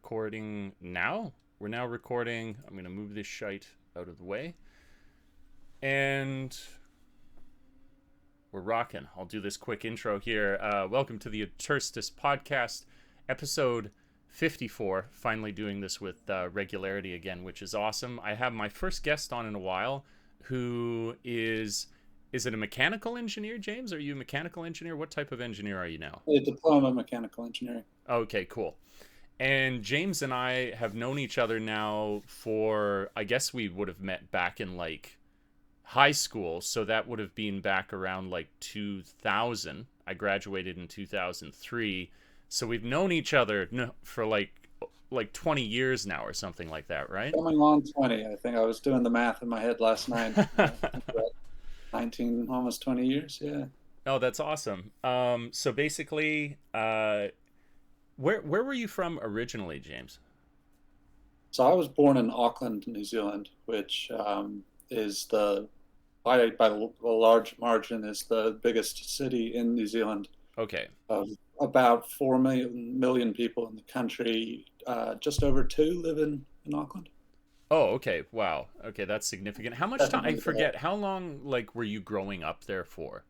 recording now. We're now recording. I'm going to move this shite out of the way. And we're rocking. I'll do this quick intro here. Welcome to the Interstice podcast, episode 54. Finally doing this with regularity again, which is awesome. I have my first guest on in a while, who is it a mechanical engineer, James? Are you a mechanical engineer? What type of engineer are you now? A diploma in mechanical engineering. Okay, cool. And James and I have known each other now for, I guess we would have met back in like high school. So that would have been back around like 2000. I graduated in 2003. So we've known each other for like 20 years now or something like that, right? Coming on 20, I think I was doing the math in my head last night. I think about 19, almost 20 years, yeah. Oh, that's awesome. So basically, where were you from originally, James? So I was born in Auckland, New Zealand, which is by a large margin, is the biggest city in New Zealand. Okay. Of about 4 million people in the country, just over 2 live in Auckland. Oh, okay. Wow. Okay, that's significant. How much time? I Definitely that. forget. How long, like, were you growing up there for?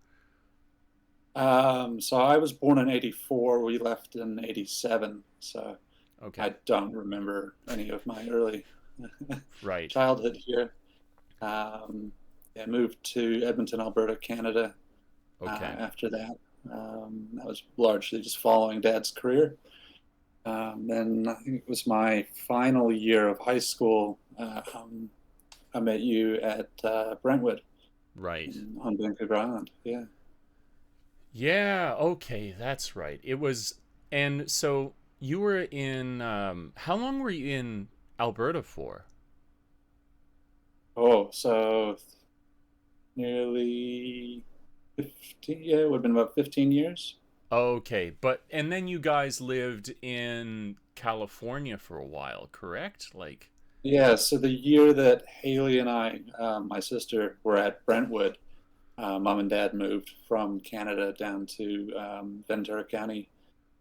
So I was born in 84. We left in 87. So Okay. I don't remember any of my early Right. childhood here. I moved to Edmonton, Alberta, Canada Okay. after that. That was largely just following Dad's career. Then I think it was my final year of high school. I met you at Brentwood Right. on Vancouver Island. Yeah. Yeah. Okay. That's right. It was, and so you were in. How long were you in Alberta for? Oh, so nearly 15, yeah, it would have been about 15 years. Okay, but and then you guys lived in California for a while, correct? Like, Yeah, so the year that Haley and I, my sister, were at Brentwood, Mom and Dad moved from Canada down to Ventura County,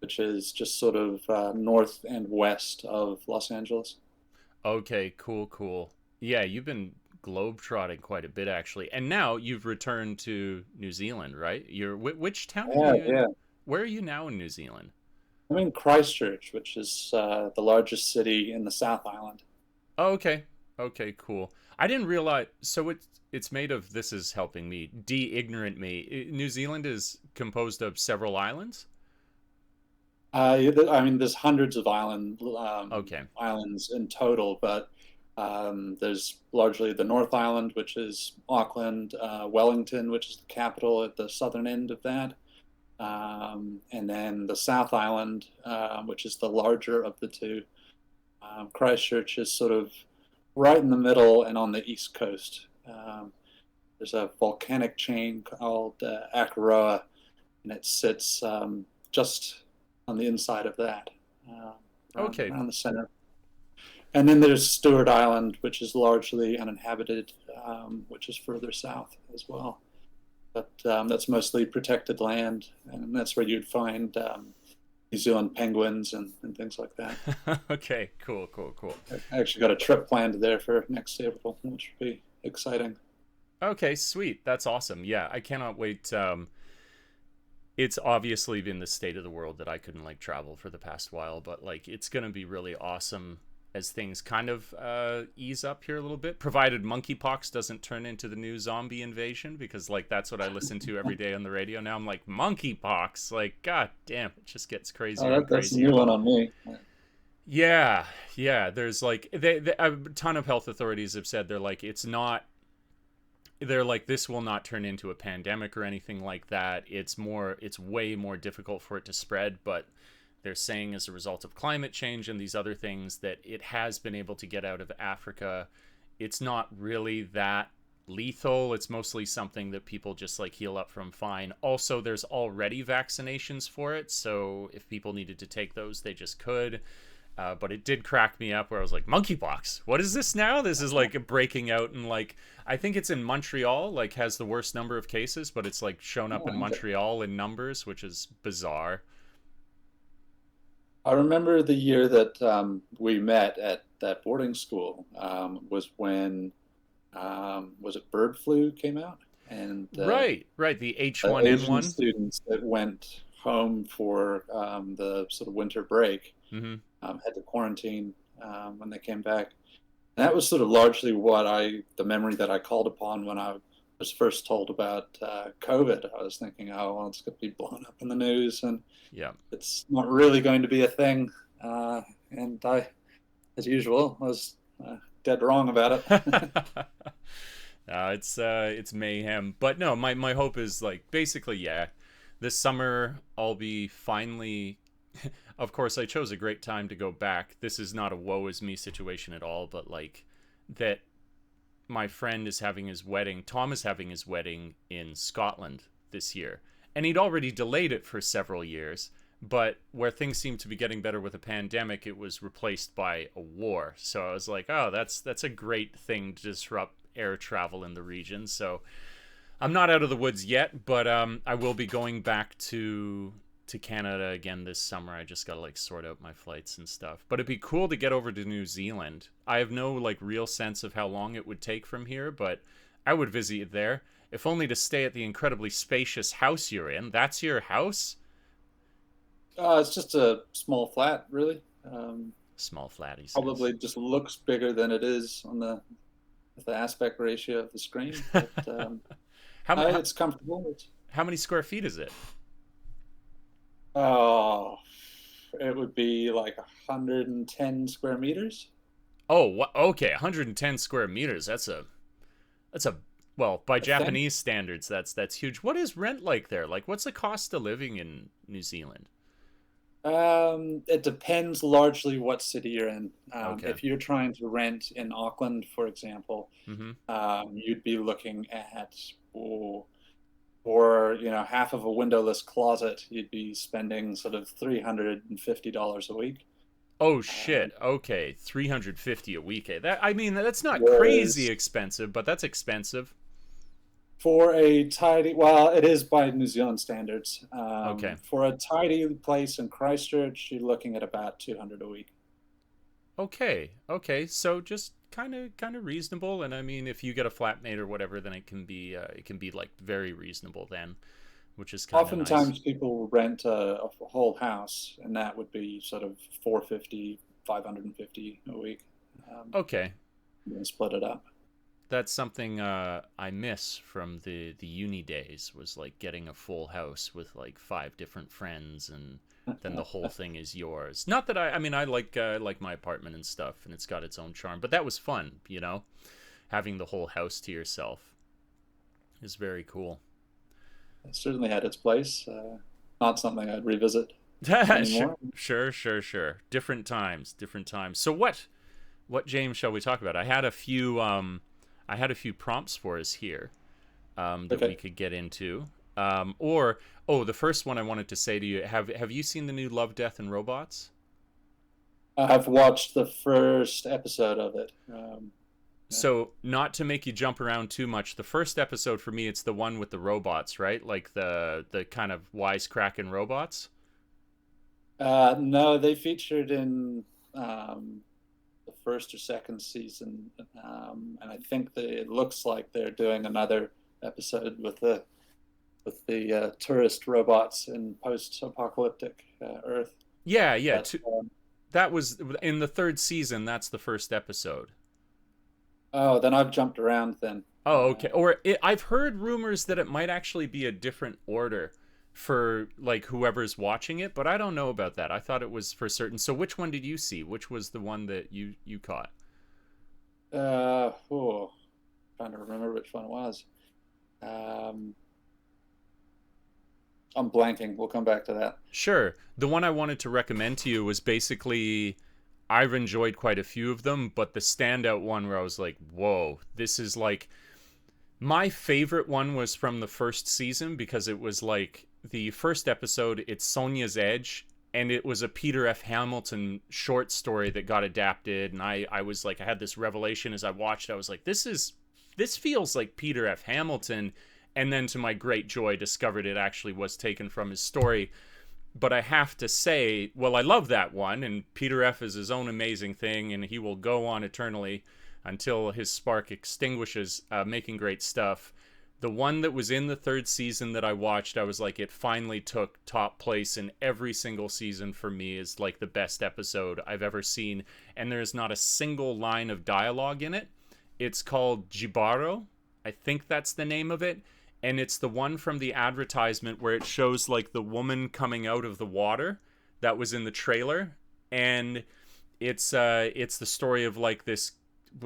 which is just sort of north and west of Los Angeles. okay, cool, cool. Yeah, you've been globetrotting quite a bit actually, and now you've returned to New Zealand, right? Which town are Yeah, you in? yeah. Where are you now in New Zealand? I'm in Christchurch, which is the largest city in the South Island. Oh, okay. Okay, cool. I didn't realize. So it's made of. This is helping me de-ignorant me. New Zealand is composed of several islands. I mean, there's hundreds of Okay. islands in total, but there's largely the North Island, which is Auckland, Wellington, which is the capital at the southern end of that, and then the South Island, which is the larger of the two. Christchurch is sort of right in the middle and on the east coast. There's a volcanic chain called Akaroa, and it sits just on the inside of that, Okay. around the center. And then there's Stewart Island, which is largely uninhabited, which is further south as well. But that's mostly protected land, and that's where you'd find New Zealand penguins and things like that. Okay. Cool. Cool. Cool. I actually got a trip planned there for next April, which would be exciting. Okay. Sweet. That's awesome. Yeah, I cannot wait. It's obviously been the state of the world that I couldn't like travel for the past while, but like it's gonna be really awesome as things kind of ease up here a little bit, provided monkeypox doesn't turn into the new zombie invasion, because like that's what I listen to every day on the radio now. I'm like, monkeypox, like god damn, it just gets Oh, crazier and that's a new crazier. one on me. Yeah, yeah, there's like a ton of health authorities have said they're like it's not, they're like this will not turn into a pandemic or anything like that. It's way more difficult for it to spread, but they're saying as a result of climate change and these other things that it has been able to get out of Africa. It's not really that lethal. It's mostly something that people just like heal up from fine. Also, there's already vaccinations for it, so if people needed to take those, they just could. But it did crack me up where I was like, monkeypox, what is this now? This is like breaking out, and like I think it's in Montreal, like has the worst number of cases, but it's like shown up Oh, in okay. Montreal in numbers, which is bizarre. I remember the year that we met at that boarding school was when was it bird flu came out, and Right, right. The Asian H1N1. students that went home for the sort of winter break Mm-hmm. had to quarantine when they came back. And that was sort of largely the memory that I called upon when I was first told about COVID. I was thinking, oh, well, it's going to be blown up in the news, and Yeah. it's not really going to be a thing. And I, as usual, was dead wrong about it. It's mayhem, but no, my hope is like basically yeah, this summer I'll be finally. Of course, I chose a great time to go back. This is not a woe is me situation at all, but like that my friend is having his wedding. Tom is having his wedding in Scotland this year, and he'd already delayed it for several years. But where things seem to be getting better with a pandemic, it was replaced by a war. So I was like, oh, that's a great thing to disrupt air travel in the region. So I'm not out of the woods yet, but I will be going back to Canada again this summer. I just gotta like sort out my flights and stuff. But it'd be cool to get over to New Zealand. I have no like real sense of how long it would take from here, but I would visit there, if only to stay at the incredibly spacious house you're in. That's your house? It's just a small flat, really. Um, Small flat, he says. Probably just looks bigger than it is on the aspect ratio of the screen, but how, how it's comfortable. how many square feet is it? Oh, it would be like 110 square meters. Oh, okay, 110 square meters. That's a well, by I think. Japanese standards, that's huge. What is rent like there? Like, what's the cost of living in New Zealand? It depends largely what city you're in. Okay. If you're trying to rent in Auckland, for example, Mm-hmm. you'd be looking at, oh, for half of a windowless closet, you'd be spending sort of $350 a week. Oh Um, shit. Okay, 350 a week. That I mean, that's not crazy Whereas expensive, but that's expensive. for a tidy, well, it is by New Zealand standards. Okay. For a tidy place in Christchurch, you're looking at about 200 a week. Okay. Okay. So just kind of reasonable, and I mean, if you get a flatmate or whatever, then it can be like very reasonable then, which is kind of nice. Oftentimes, people rent a whole house, and that would be sort of 450, 550 a week. Um, Okay. and split it up. That's something I miss from the uni days was like getting a full house with like five different friends, and then the whole thing is yours. Not that I mean I like my apartment and stuff, and it's got its own charm, but that was fun, having the whole house to yourself is very cool. It certainly had its place. Not something I'd revisit Sure, anymore. sure, sure, sure. Different times, different times. So what James shall we talk about? I had a few prompts for us here that we Okay. could get into. Or oh, the first one I wanted to say to you: have you seen the new Love, Death, and Robots? I've watched the first episode of it. Yeah. So not to make you jump around too much, the first episode for me, it's the one with the robots, right? Like the kind of wisecracking robots. No, they featured in um, the first or second season, and I think it looks like they're doing another episode with the tourist robots in post-apocalyptic Earth. Yeah, yeah. But That was in the third season. That's the first episode. oh, then I've jumped around. Then Oh, okay. uh, I've heard rumors that it might actually be a different order for like whoever's watching it, but I don't know about that. I thought it was for certain. So which one did you see? Which was the one that you caught? oh, trying to remember which one it was. Um, I'm blanking. We'll come back to that. Sure. The one I wanted to recommend to you was basically I've enjoyed quite a few of them, but the standout one where I was like, "Whoa, this is like." My favorite one was from the first season because it was like the first episode, it's Sonia's Edge, and it was a Peter F. Hamilton short story that got adapted. And I was like, I had this revelation as I watched. I was like, this feels like Peter F. Hamilton. And then to my great joy, discovered it actually was taken from his story. But I have to say, well, I love that one, and Peter F. is his own amazing thing, and he will go on eternally until his spark extinguishes, making great stuff. The one that was in the third season that I watched, I was like, it finally took top place in every single season for me, is like the best episode I've ever seen, and there's not a single line of dialogue in it. It's called Jibaro. I think that's the name of it, and it's the one from the advertisement where it shows like the woman coming out of the water that was in the trailer, and it's the story of like this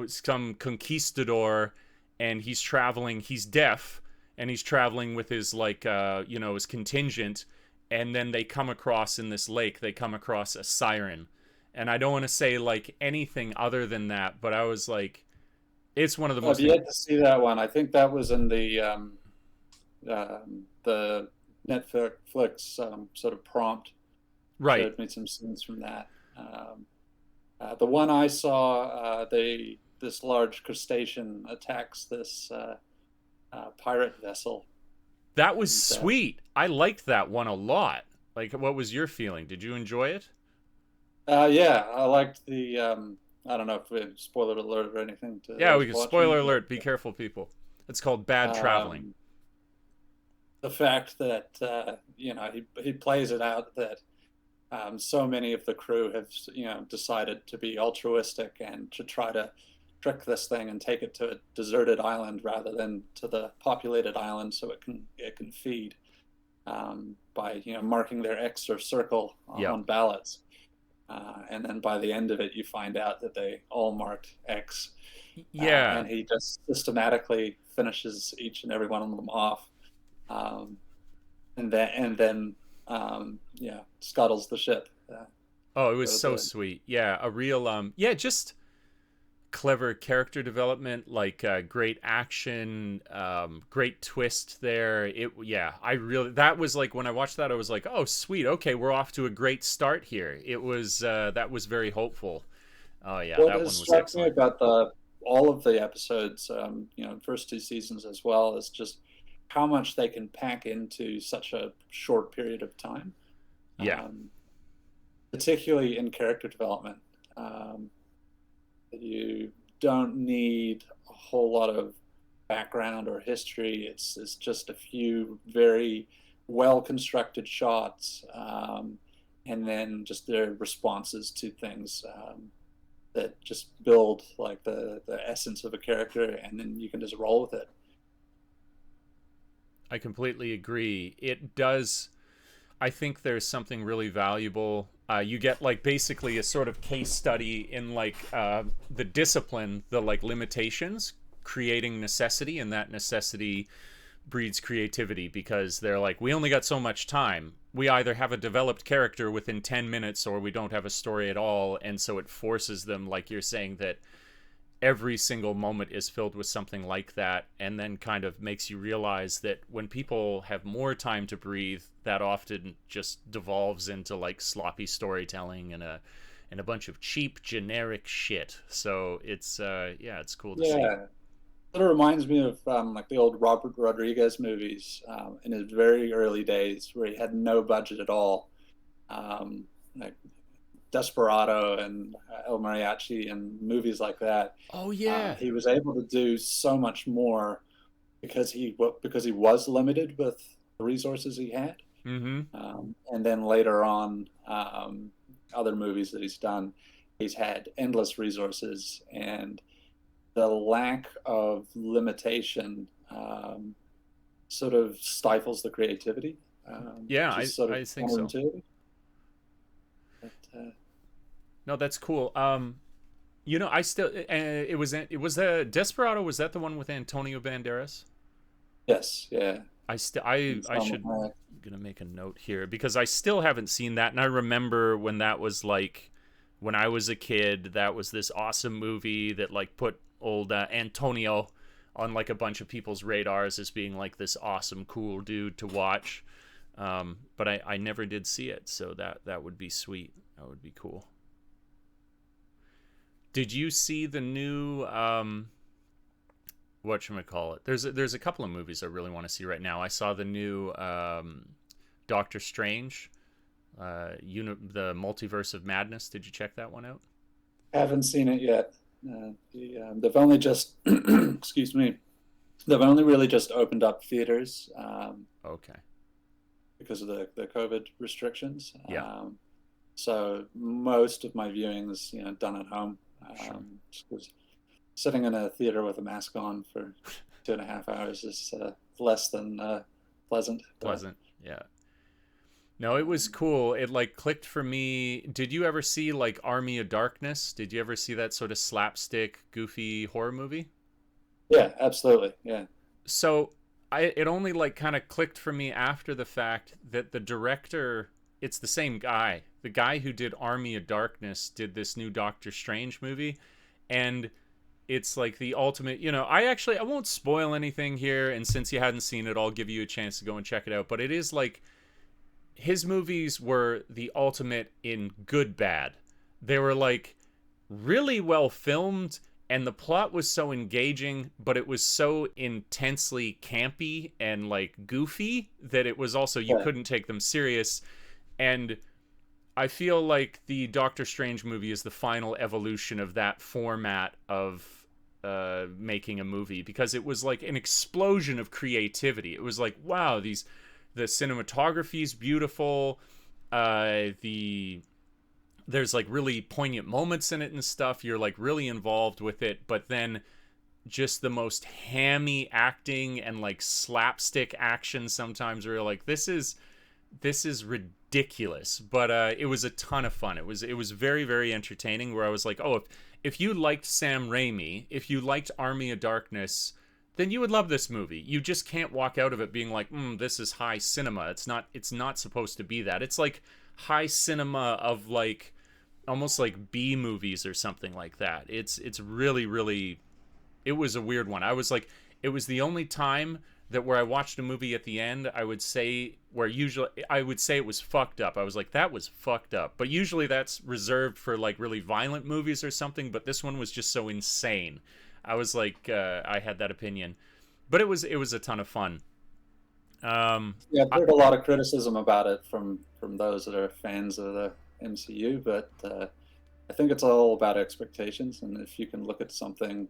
some conquistador, and he's traveling, he's deaf, and he's traveling with his like his contingent, and then they come across in this lake, they come across a siren. And I don't want to say like anything other than that, but I was like, it's one of the I've most yet to see that one. I think that was in the Netflix sort of prompt. right. Showed me some scenes from that. The one I saw, this large crustacean attacks this pirate vessel. That was And, sweet. I liked that one a lot. Like, what was your feeling? Did you enjoy it? yeah, I liked the. I don't know if we spoiler alert or anything to Yeah, those we can. watching, Spoiler but alert. Be careful, people. It's called bad traveling. the fact that he plays it out that so many of the crew have decided to be altruistic and to try to trick this thing and take it to a deserted island rather than to the populated island so it can feed by marking their X or circle Yep. on ballots. And then by the end of it, you find out that they all marked X, Yeah. and he just systematically finishes each and every one of them off, um, and then scuttles the ship. Oh, it was So so the sweet. Yeah, a real yeah, just clever character development, like great action, great twist there. I really, that was like when I watched that, I was like, oh sweet, okay, we're off to a great start here. It was that was very hopeful. Oh yeah, What that has one was struck me excellent. about the all of the episodes, first two seasons as well, is just how much they can pack into such a short period of time, Yeah, um, particularly in character development. Um, you don't need a whole lot of background or history. It's just a few very well constructed shots, and then just their responses to things. That just build like the essence of a character, and then you can just roll with it. I completely agree. It does. I think there's something really valuable. You get like basically a sort of case study in like the discipline, the like limitations, creating necessity, and that necessity breeds creativity because they're like, we only got so much time. We either have a developed character within 10 minutes or we don't have a story at all. And so it forces them, like you're saying, that every single moment is filled with something like that, and then kind of makes you realize that when people have more time to breathe, that often just devolves into like sloppy storytelling and a bunch of cheap generic shit. So it's it's cool to see. Yeah, it reminds me of like the old Robert Rodriguez movies in his very early days, where he had no budget at all, like Desperado and El Mariachi and movies like that. Oh yeah. He was able to do so much more because he was limited with the resources he had. Mm-hmm. And then later on, other movies that he's done, he's had endless resources, and the lack of limitation sort of stifles the creativity, Yeah, which is sort of I think so. counterintuitive. But, No, that's cool. I still it was Desperado. Was that the one with Antonio Banderas? yes, yeah. I should gonna make a note here because I still haven't seen that, and I remember when that was like when I was a kid. That was this awesome movie that like put old Antonio on like a bunch of people's radars as being like this awesome, cool dude to watch. But I never did see it, so that would be sweet. That would be cool. Did you see the new whatchamacallit? There's a couple of movies I really want to see right now. I saw the new Doctor Strange. The Multiverse of Madness. Did you check that one out? Haven't seen it yet. They've only just, excuse me, they've only really just opened up theaters Okay. because of the COVID restrictions. Yeah. So most of my viewing is done at home. Sure. Just 'cause sitting in a theater with a mask on for 2.5 hours is less than pleasant. But Pleasant. Yeah. No, it was cool. It like clicked for me. Did you ever see like Army of Darkness? Did you ever see that sort of slapstick, goofy horror movie? yeah, absolutely. Yeah, So it only like kind of clicked for me after the fact that the director, it's the same guy. The guy who did Army of Darkness did this new Doctor Strange movie, and it's like the ultimate. I won't spoil anything here, and since you hadn't seen it, I'll give you a chance to go and check it out. But it is like his movies were the ultimate in good bad. They were like really well filmed, and the plot was so engaging, but it was so intensely campy and like goofy that it was also, you yeah, couldn't take them serious. And I feel like the Doctor Strange movie is the final evolution of that format of making a movie, because it was like an explosion of creativity. It was like, wow, the cinematography is beautiful. There's like really poignant moments in it and stuff. You're like really involved with it, but then just the most hammy acting and like slapstick action sometimes, where you're like, this is ridiculous. But it was a ton of fun. It was very, very entertaining, where I was like, oh, if you liked Sam Raimi, if you liked Army of Darkness, then you would love this movie. You just can't walk out of it being like, this is high cinema. It's not supposed to be that. It's like high cinema of like almost like B movies or something like that. It's really, really, it was a weird one. I was like, it was the only time that where I watched a movie at the end, I would say, where usually I would say it was fucked up. I was like, that was fucked up. But usually that's reserved for like really violent movies or something. But this one was just so insane. I was like, I had that opinion, but it was a ton of fun. yeah. I've I, heard a lot of criticism about it from those that are fans of the MCU, but I think it's all about expectations, and if you can look at something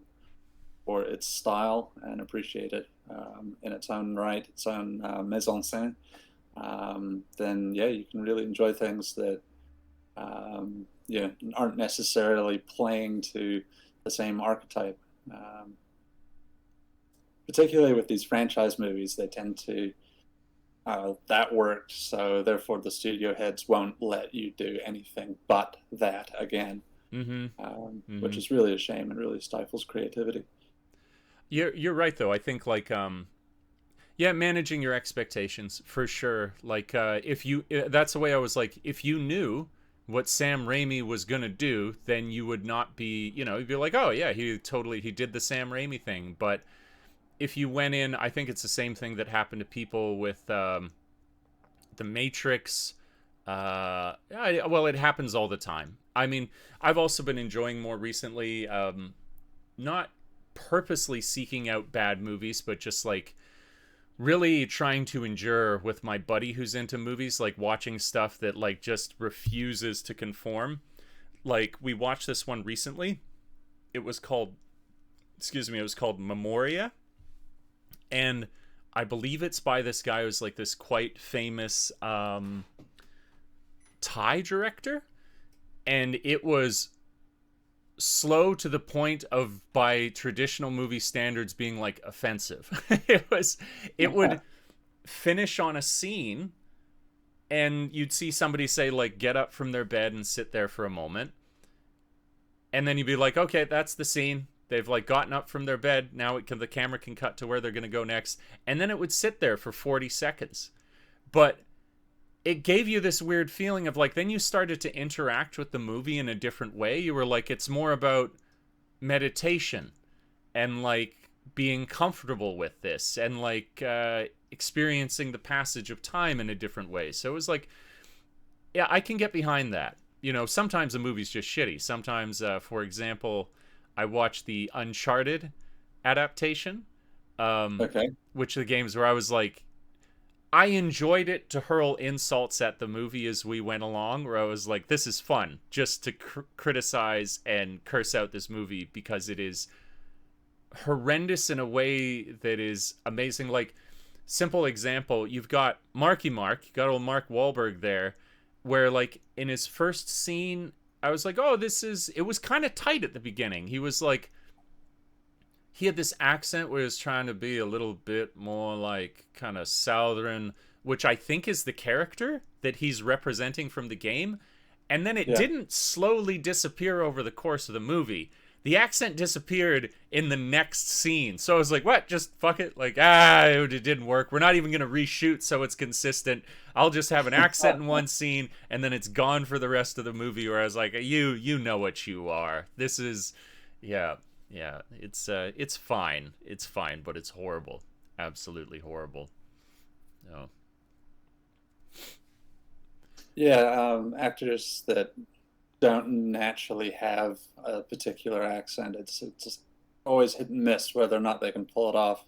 for its style and appreciate it in its own right, its own mise en scène, then yeah, you can really enjoy things that yeah, aren't necessarily playing to the same archetype. Um, Particularly with these franchise movies, they tend to that worked, so therefore the studio heads won't let you do anything but that again, mm-hmm, which mm-hmm. is really a shame and really stifles creativity. You're right though. I think like yeah, managing your expectations for sure. Like if you that's the way I was like, if you knew what Sam Raimi was gonna do, then you would not be, you'd be like, oh yeah, he did the Sam Raimi thing. But if you went in, I think it's the same thing that happened to people with the Matrix. Well, it happens all the time. I mean, I've also been enjoying more recently, not purposely seeking out bad movies, but just like really trying to endure with my buddy who's into movies, like watching stuff that like just refuses to conform. Like we watched this one recently. It was called, excuse me, it was called Memoria, and I believe it's by this guy who's like this quite famous Thai director, and it was slow to the point of, by traditional movie standards, being like offensive. It would finish on a scene, and you'd see somebody say like get up from their bed and sit there for a moment, and then you'd be like, okay, that's the scene. They've like gotten up from their bed. Now the camera can cut to where they're going to go next, and then it would sit there for 40 seconds. But it gave you this weird feeling of like, then you started to interact with the movie in a different way. You were like, it's more about meditation and like being comfortable with this, and like experiencing the passage of time in a different way. So it was like, yeah, I can get behind that. Sometimes the movie's just shitty. Sometimes, for example, I watched the Uncharted adaptation, Okay. which are the games where I was like, I enjoyed it to hurl insults at the movie as we went along, where I was like, this is fun just to criticize and curse out this movie because it is horrendous in a way that is amazing. Like, simple example, you've got Marky Mark, you got old Mark Wahlberg there, where like in his first scene, I was like, oh, it was kind of tight at the beginning. He was like, he had this accent where he was trying to be a little bit more like kind of southern, which I think is the character that he's representing from the game. And then it Yeah. didn't slowly disappear over the course of the movie. The accent disappeared in the next scene. So I was like, what? Just fuck it? Like, it didn't work. We're not even going to reshoot so it's consistent. I'll just have an accent in one scene and then it's gone for the rest of the movie, where I was like, you know what you are. This is, yeah. Yeah, it's fine. It's fine, but it's horrible. Absolutely horrible. No. Yeah, actors that don't naturally have a particular accent, it's just always hit and miss whether or not they can pull it off.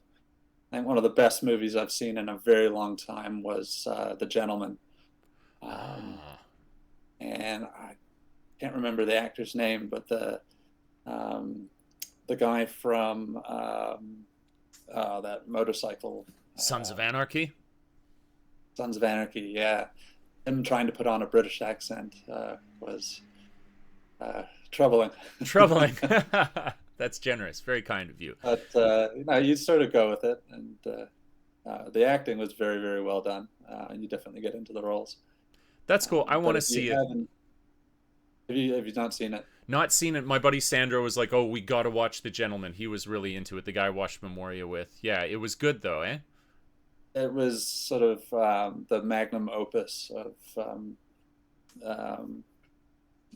I think one of the best movies I've seen in a very long time was The Gentleman. Um, Ah. and I can't remember the actor's name, but um, the guy from that motorcycle, Sons uh, of Anarchy? Sons of Anarchy. Yeah, him trying to put on a British accent was troubling. Troubling. That's generous. Very kind of you. But you sort of go with it, and the acting was very, very well done. And you definitely get into the roles. That's cool. I But want to if you see it. haven't, if you've not seen it, Not seen it. My buddy Sandro was like, "Oh, we got to watch The Gentleman." He was really into it. The guy I watched Memoria with. Yeah, it was good though, eh? it was sort of the magnum opus of um,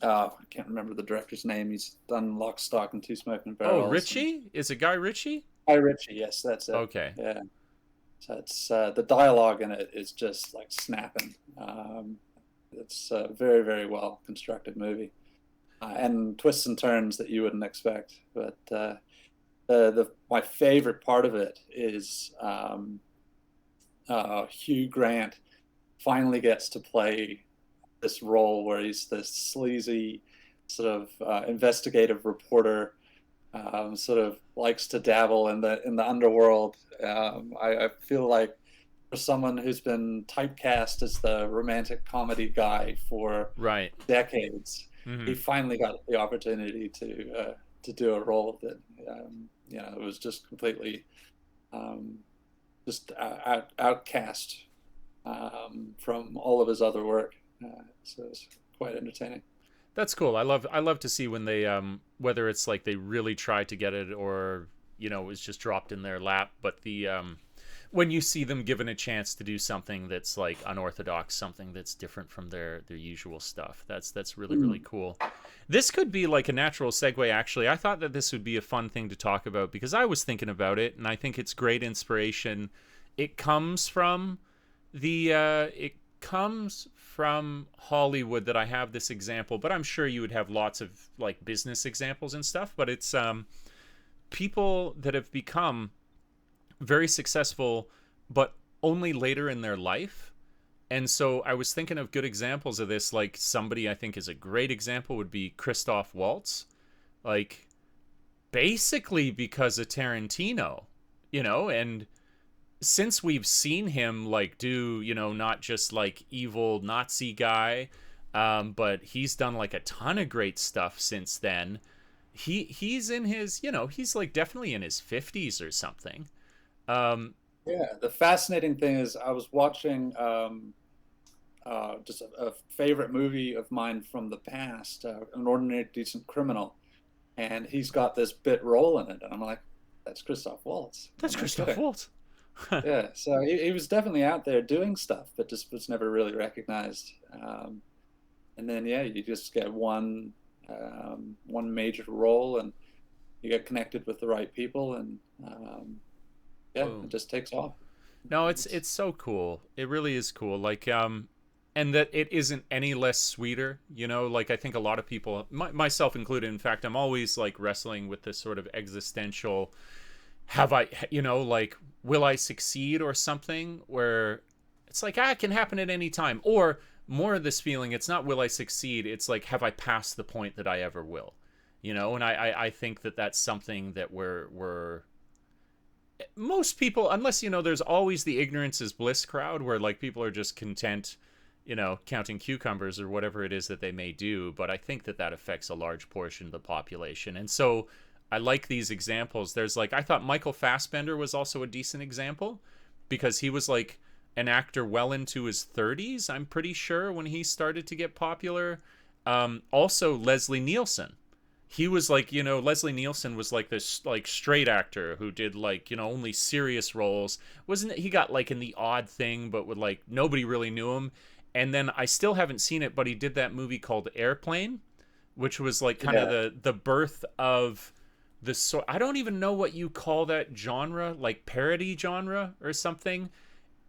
I can't remember the director's name. He's done Lock, Stock, and Two Smoking Oh, Barrels. And Ritchie? Is it Guy Ritchie? Guy Ritchie, yes, that's it. Okay. Yeah. So it's the dialogue in it is just like snapping. It's a very, very well constructed movie, and twists and turns that you wouldn't expect. But my favorite part of it is Hugh Grant finally gets to play this role where he's this sleazy sort of investigative reporter, sort of likes to dabble in the underworld. I feel like for someone who's been typecast as the romantic comedy guy for Right. decades, Hmm. he finally got the opportunity to do a role that it was just completely um, just outcast from all of his other work. So it's quite entertaining. That's cool. I love to see when they whether it's like they really tried to get it, or it was just dropped in their lap, but the when you see them given a chance to do something that's like unorthodox, something that's different from their usual stuff. That's really, really cool. This could be like a natural segue, actually. I thought that this would be a fun thing to talk about because I was thinking about it, and I think it's great inspiration. It comes from it comes from Hollywood that I have this example, but I'm sure you would have lots of like business examples and stuff. But it's people that have become very successful, but only later in their life. And so I was thinking of good examples of this. Like, somebody I think is a great example would be Christoph Waltz. Like, basically because of Tarantino, and since we've seen him like do, not just like evil Nazi guy, but he's done like a ton of great stuff since then. He's in his, he's like definitely in his 50s or something. Yeah, the fascinating thing is I was watching just a favorite movie of mine from the past, An Ordinary Decent Criminal, and he's got this bit role in it, and I'm like, that's Christoph Waltz. That's I'm not Christoph kidding. Waltz. Yeah, so he was definitely out there doing stuff, but just was never really recognized. And then yeah, you just get one major role, and you get connected with the right people, and yeah, Boom. it just takes off. No, it's so cool. It really is cool. Like and that it isn't any less sweeter, like I think a lot of people, myself included, in fact, I'm always like wrestling with this sort of existential, have I, like, will I succeed or something, where It's like, it can happen at any time. Or more of this feeling, it's not will I succeed, it's like, have I passed the point that I ever will? And I think that that's something that we're most people, unless there's always the ignorance is bliss crowd where like people are just content, counting cucumbers or whatever it is that they may do. But I think that that affects a large portion of the population. And so I like these examples. There's like, I thought Michael Fassbender was also a decent example because he was like an actor well into his 30s, I'm pretty sure, when he started to get popular. Also Leslie Nielsen, he was like, Leslie Nielsen was like this like straight actor who did like, only serious roles. Wasn't he got like in the odd thing, but with like nobody really knew him. And then I still haven't seen it, but he did that movie called Airplane, which was like kind of Yeah, the birth of the sort. I don't even know what you call that genre, like parody genre or something.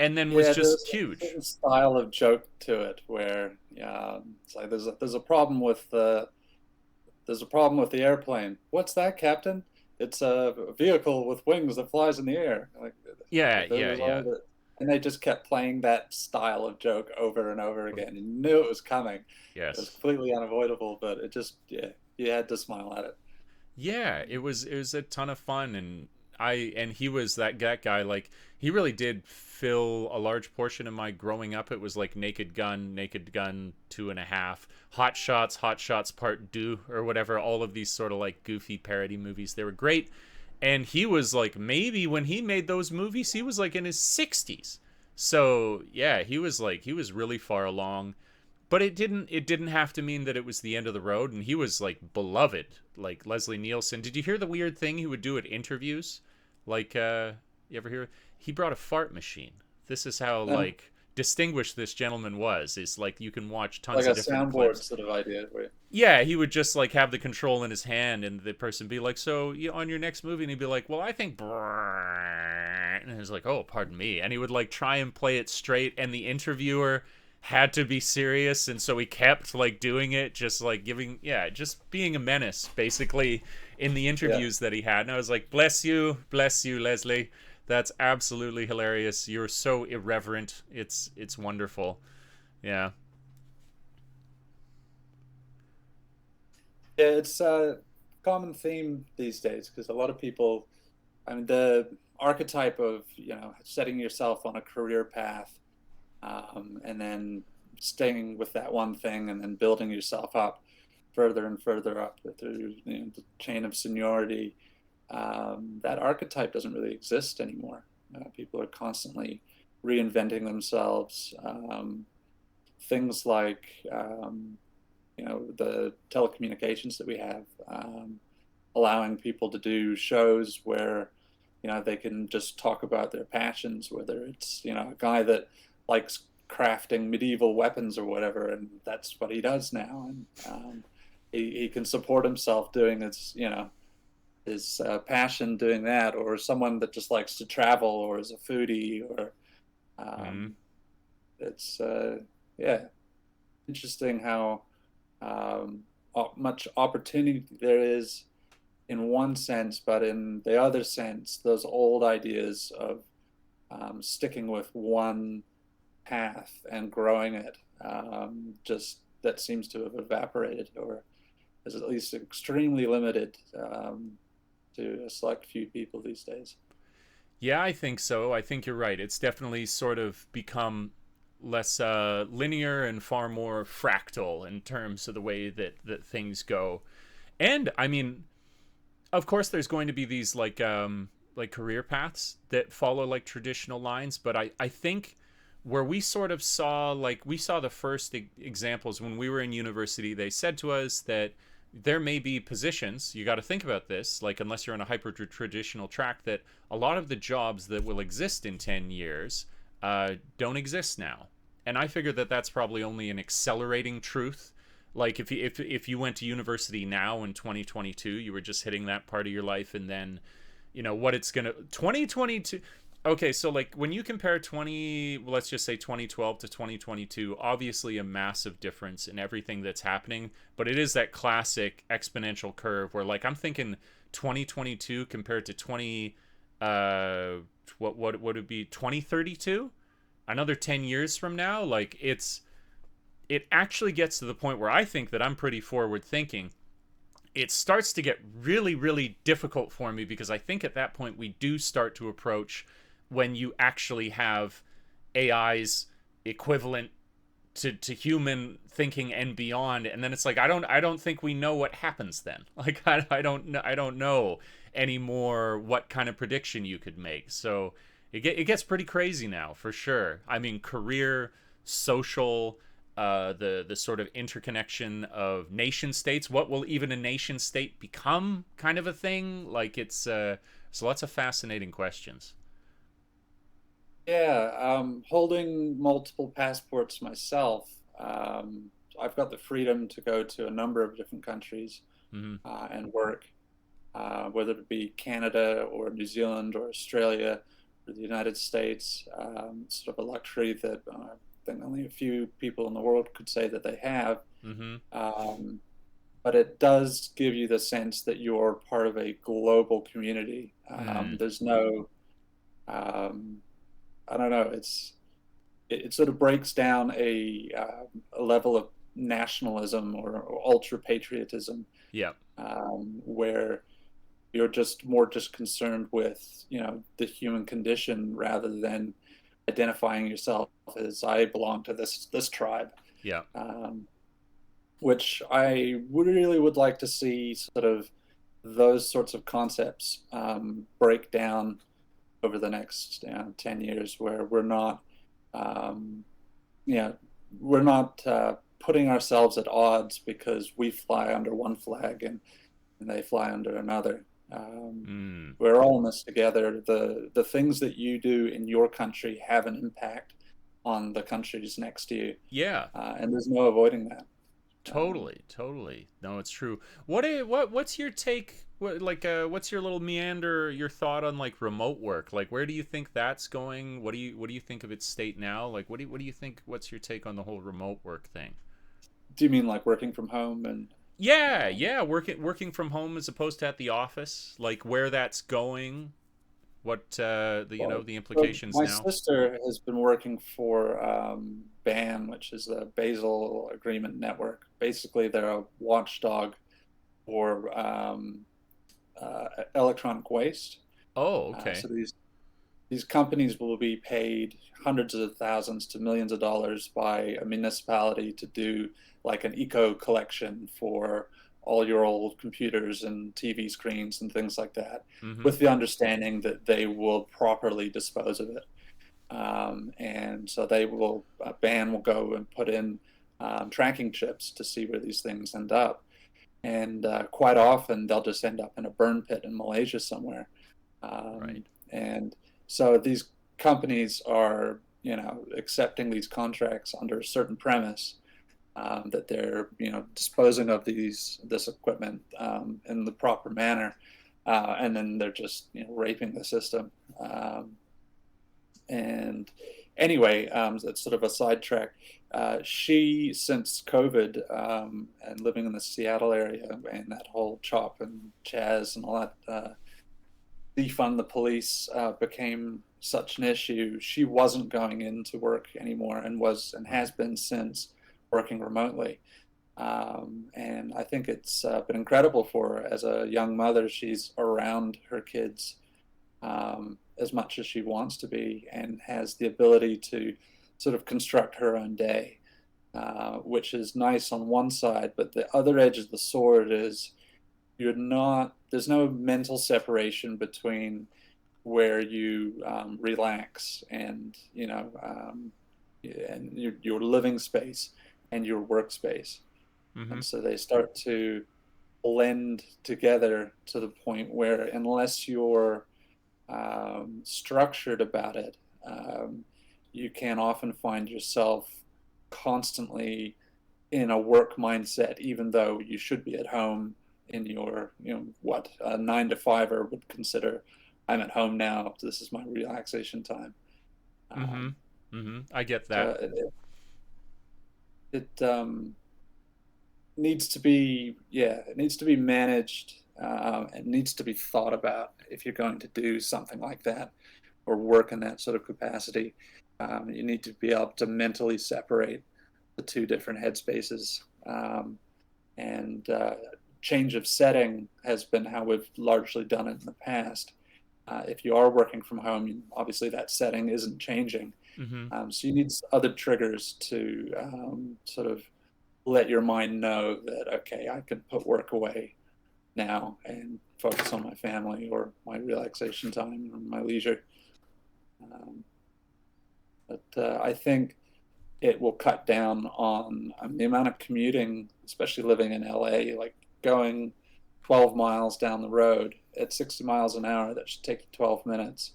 And then was yeah. just There's a huge. certain style of joke to it where, yeah, it's like there's a problem with the airplane. What's that, Captain? It's a vehicle with wings that flies in the air. Yeah, There yeah, was yeah. all the, and they just kept playing that style of joke over and over again. You knew it was coming. It was Yes. completely unavoidable, but it just, yeah, you had to smile at it. Yeah, it was a ton of fun. And he was that guy, like he really did fill a large portion of my growing up. It was like Naked Gun 2.5, Hot Shots Part 2 or whatever, all of these sort of like goofy parody movies. They were great. And he was like, maybe when he made those movies he was like in his 60s. So yeah, he was really far along. But it didn't have to mean that it was the end of the road. And he was like beloved, like Leslie Nielsen. Did you hear the weird thing he would do at interviews? Like, you ever hear? He brought a fart machine. This is how No, like distinguished this gentleman was. Is like you can watch like tons a of different soundboard clips. sort of idea. Where, Yeah, he would just like have the control in his hand, and the person be like, "So, on your next movie," and he'd be like, "Well, I think," and he was like, "Oh, pardon me," and he would like try and play it straight, and the interviewer had to be serious, and so he kept like doing it, just like yeah, just being a menace, basically, in the yeah. interviews that he had. And I was like, bless you, Leslie. That's absolutely hilarious. You're so irreverent. It's wonderful. Yeah. Yeah, it's a common theme these days because a lot of people, I mean, the archetype of, setting yourself on a career path, and then staying with that one thing and then building yourself up further and further up through, the chain of seniority. That archetype doesn't really exist anymore. People are constantly reinventing themselves. Things like, the telecommunications that we have, allowing people to do shows where, they can just talk about their passions, whether it's, a guy that likes crafting medieval weapons or whatever, and that's what he does now. And he can support himself doing his passion doing that, or someone that just likes to travel or is a foodie, or Mm. um, it's yeah, interesting how much opportunity there is in one sense, but in the other sense, those old ideas of sticking with one path and growing it, just that seems to have evaporated, or is at least extremely limited, to a select few people these days. Yeah, I think so. I think you're right. It's definitely sort of become less linear and far more fractal in terms of the way that things go. And I mean, of course, there's going to be these like career paths that follow like traditional lines, but I think where we sort of saw like we saw the first examples when we were in university. They said to us that there may be positions, you got to think about this, like unless you're on a hyper traditional track, that a lot of the jobs that will exist in 10 years don't exist now. And I figure that that's probably only an accelerating truth. Like if you went to university now in 2022, you were just hitting that part of your life. And then what it's gonna 2022. Okay, so like when you compare 20, well, let's just say 2012 to 2022, obviously a massive difference in everything that's happening, but it is that classic exponential curve where like I'm thinking 2022 compared to 20 uh what would it be, 2032? another 10 years from now, like it actually gets to the point where I think that I'm pretty forward thinking. It starts to get really, really difficult for me because I think at that point we do start to approach when you actually have AI's equivalent to human thinking and beyond, and then it's like I don't think we know what happens then. Like I don't know anymore what kind of prediction you could make. So it gets pretty crazy now for sure. I mean, career, social, the sort of interconnection of nation states. What will even a nation state become? Kind of a thing. Like it's lots of fascinating questions. Yeah, holding multiple passports myself, I've got the freedom to go to a number of different countries Hmm. and work, whether it be Canada or New Zealand or Australia or the United States. It's sort of a luxury that I think only a few people in the world could say that they have. Hmm. Um, but it does give you the sense that you're part of a global community. Mm. There's no, um, I don't know, it sort of breaks down a level of nationalism or ultra patriotism, Yeah. where you're just concerned with the human condition rather than identifying yourself as I belong to this tribe, Yeah. um, which I really would like to see sort of those sorts of concepts break down over the next 10 years, where um, yeah, we're not putting ourselves at odds because we fly under one flag and they fly under another. Um, Mm. we're all in this together. The things that you do in your country have an impact on the countries next to you, Yeah. and there's no avoiding that. Um, Totally, totally. No, it's true. What's your take? What's your little meander? Your thought on like remote work? Like, where do you think that's going? What do you think of its state now? Like, what do you think? What's your take on the whole remote work thing? do you mean like working from home and Yeah, um, yeah. Working from home as opposed to at the office. Like, where that's going? What well, the so implications my now? sister has been working for BAM, which is the Basel Agreement Network. Basically, they're a watchdog for electronic waste. Oh, okay. So these companies will be paid hundreds of thousands to millions of dollars by a municipality to do like an eco collection for all your old computers and TV screens and things like that, Mm-hmm. with the understanding that they will properly dispose of it. And so they will, ban will go and put in tracking chips to see where these things end up. And quite often they'll just end up in a burn pit in Malaysia somewhere. Right. And so these companies are, accepting these contracts under a certain premise, that they're, disposing of this equipment in the proper manner, and then they're just, raping the system. And anyway, that's sort of a sidetrack. She, since COVID, and living in the Seattle area and that whole chop and chaz and all that, defund the police became such an issue. She wasn't going into work anymore and has Right. been since, working remotely. And I think it's been incredible for her as a young mother. She's around her kids as much as she wants to be and has the ability to sort of construct her own day, which is nice on one side. But the other edge of the sword is there's no mental separation between where you relax and, and your living space and your workspace. Mm-hmm. And so they start to blend together to the point where, unless you're structured about it, you can often find yourself constantly in a work mindset, even though you should be at home in your, what a 9 to 5er would consider. I'm at home now. This is my relaxation time. Mm-hmm. Um, Mm-hmm. I get so that. it needs to be, yeah, it needs to be managed. It needs to be thought about if you're going to do something like that or work in that sort of capacity. You need to be able to mentally separate the two different headspaces. And change of setting has been how we've largely done it in the past. If you are working from home, obviously that setting isn't changing. Mm-hmm. So you need other triggers to sort of let your mind know that, okay, I can put work away now and focus on my family or my relaxation time or my leisure. Um, but I think it will cut down on the amount of commuting, especially living in LA, like going 12 miles down the road at 60 miles an hour. That should take you 12 minutes.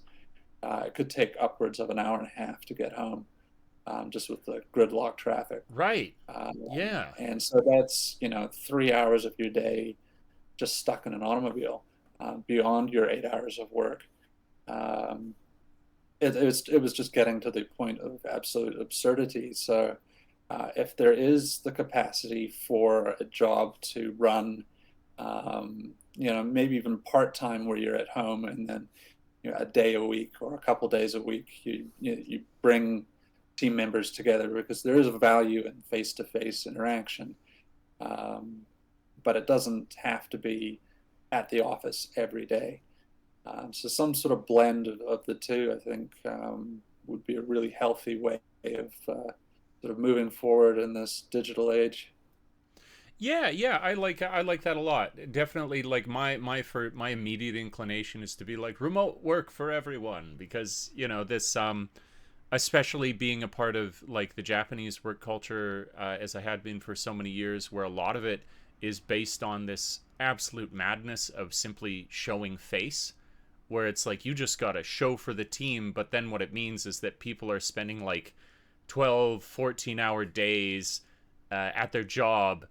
It could take upwards of an hour and a half to get home, just with the gridlock traffic. Right. Yeah. And so that's, 3 hours of your day just stuck in an automobile, beyond your 8 hours of work. Um, it was just getting to the point of absolute absurdity. So if there is the capacity for a job to run, maybe even part-time where you're at home and then a day a week or a couple days a week, you bring team members together because there is a value in face-to-face interaction. Um, but it doesn't have to be at the office every day. So some sort of blend of the two, I think, would be a really healthy way of sort of moving forward in this digital age. Yeah, yeah, I like that a lot. Definitely, like my immediate inclination is to be like remote work for everyone because this especially being a part of like the Japanese work culture, as I had been for so many years, where a lot of it is based on this absolute madness of simply showing face, where it's like you just got to show for the team, but then what it means is that people are spending like 12, 14-hour days at their job,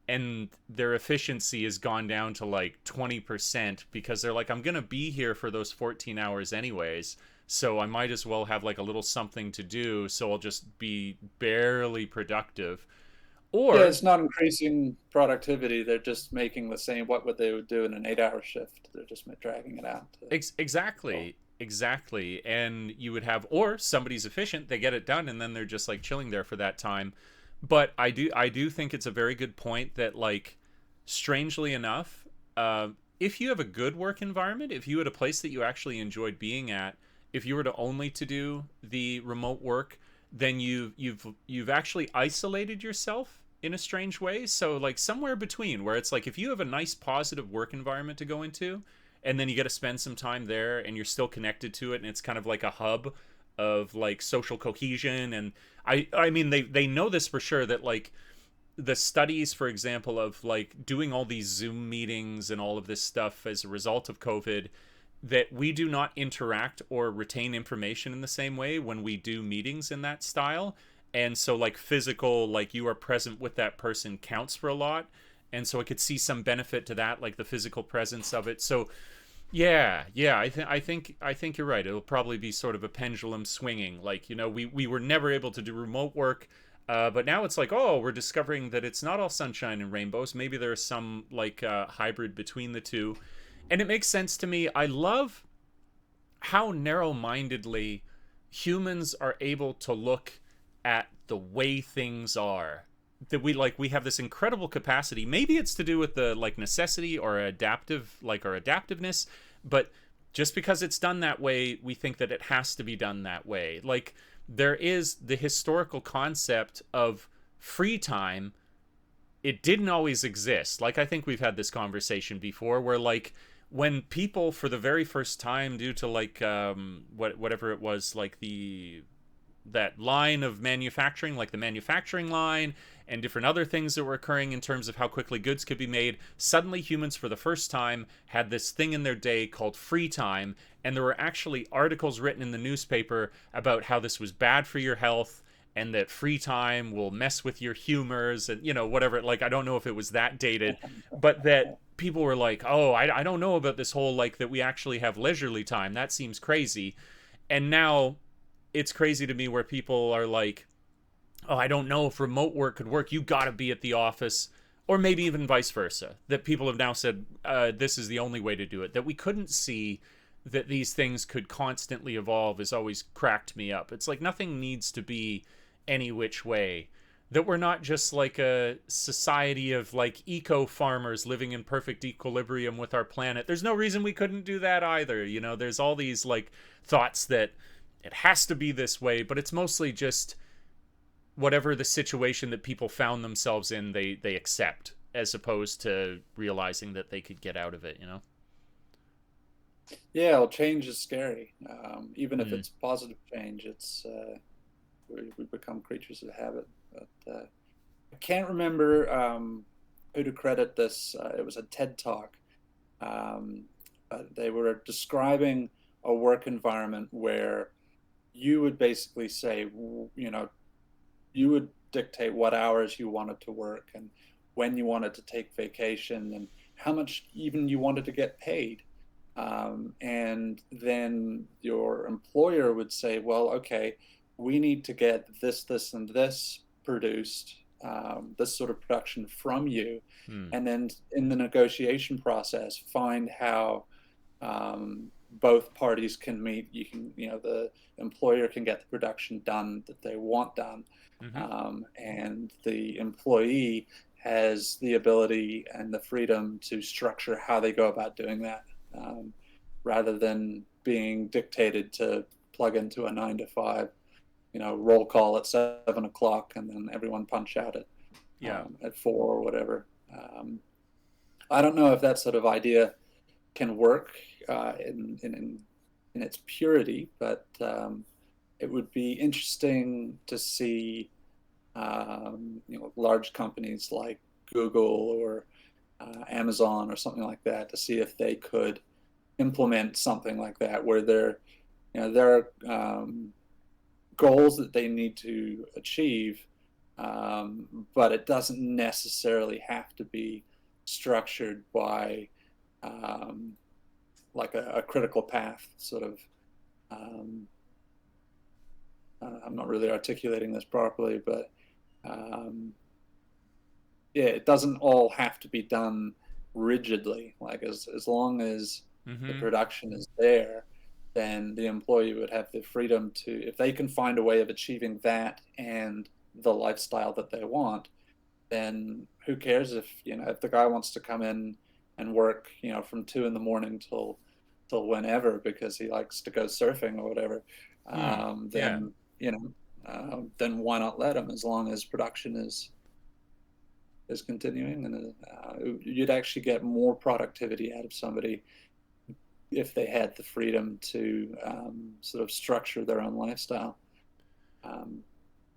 and their efficiency has gone down to like 20% because they're like, I'm going to be here for those 14 hours anyways. So I might as well have like a little something to do. So I'll just be barely productive. Yeah, Or it's not increasing productivity. They're just making the same what they would do in an 8 hour shift. They're just dragging it out to 12. exactly. And you would have, or somebody's efficient, they get it done, and then they're just like chilling there for that time. But I do think it's a very good point that like, strangely enough, if you have a good work environment, if you had a place that you actually enjoyed being at, if you were to only to do the remote work, then you've actually isolated yourself in a strange way. So like somewhere between, where it's like if you have a nice positive work environment to go into, and then you get to spend some time there and you're still connected to it, and it's kind of like a hub of like social cohesion. And I mean they know this for sure, that like the studies, for example, of like doing all these Zoom meetings and all of this stuff as a result of COVID, that we do not interact or retain information in the same way when we do meetings in that style. And so like physical, like you are present with that person, counts for a lot. And so I could see some benefit to that, like the physical presence of it. So yeah, I think you're right. It'll probably be sort of a pendulum swinging. Like we were never able to do remote work, but now it's like, oh, we're discovering that it's not all sunshine and rainbows. Maybe there's some like hybrid between the two, and it makes sense to me. I love how narrow-mindedly humans are able to look at the way things are. That we have this incredible capacity. Maybe it's to do with the like necessity or adaptiveness, but just because it's done that way, we think that it has to be done that way. Like there is the historical concept of free time. It didn't always exist. Like I think we've had this conversation before, where like when people for the very first time, due to like whatever it was, like that line of manufacturing, like the manufacturing line, and different other things that were occurring in terms of how quickly goods could be made, suddenly humans for the first time had this thing in their day called free time. And there were actually articles written in the newspaper about how this was bad for your health, and that free time will mess with your humors, and whatever. Like I don't know if it was that dated, but that people were like, oh, I don't know about this whole like that we actually have leisurely time. That seems crazy. And now it's crazy to me where people are like, oh, I don't know if remote work could work. You got to be at the office. Or maybe even vice versa. That people have now said this is the only way to do it. That we couldn't see that these things could constantly evolve has always cracked me up. It's like nothing needs to be any which way. That we're not just like a society of like eco farmers living in perfect equilibrium with our planet. There's no reason we couldn't do that either. You know, there's all these like thoughts that it has to be this way, but it's mostly just whatever the situation that people found themselves in, they accept, as opposed to realizing that they could get out of it, you know? Yeah, well, change is scary. Even if Mm. it's positive change, we become creatures of habit. But I can't remember who to credit this. It was a TED talk. Um, they were describing a work environment where you would basically say, you know, you would dictate what hours you wanted to work and when you wanted to take vacation and how much even you wanted to get paid. And then your employer would say, well, okay, we need to get this, this, and this produced, this sort of production from you. Mm. And then in the negotiation process, find how both parties can meet. You can, you know, the employer can get the production done that they want done, Mm-hmm. and the employee has the ability and the freedom to structure how they go about doing that, um, rather than being dictated to plug into a 9 to 5, you know, roll call at 7 o'clock and then everyone punch out Yeah. at 4 or whatever. Um, I don't know if that sort of idea can work in its purity, but it would be interesting to see, you know, large companies like Google or Amazon or something like that, to see if they could implement something like that, where you know, there are goals that they need to achieve, but it doesn't necessarily have to be structured by um, like a critical path sort of. Um, I'm not really articulating this properly, but um, yeah, it doesn't all have to be done rigidly. Like as long as the Mm-hmm. production is there, then the employee would have the freedom to, if they can find a way of achieving that and the lifestyle that they want, then who cares if, you know, if the guy wants to come in and work, you know, from 2 in the morning till whenever because he likes to go surfing or whatever, Mm. Yeah. then, you know, then why not let him, as long as production is continuing, and you'd actually get more productivity out of somebody if they had the freedom to sort of structure their own lifestyle. Um,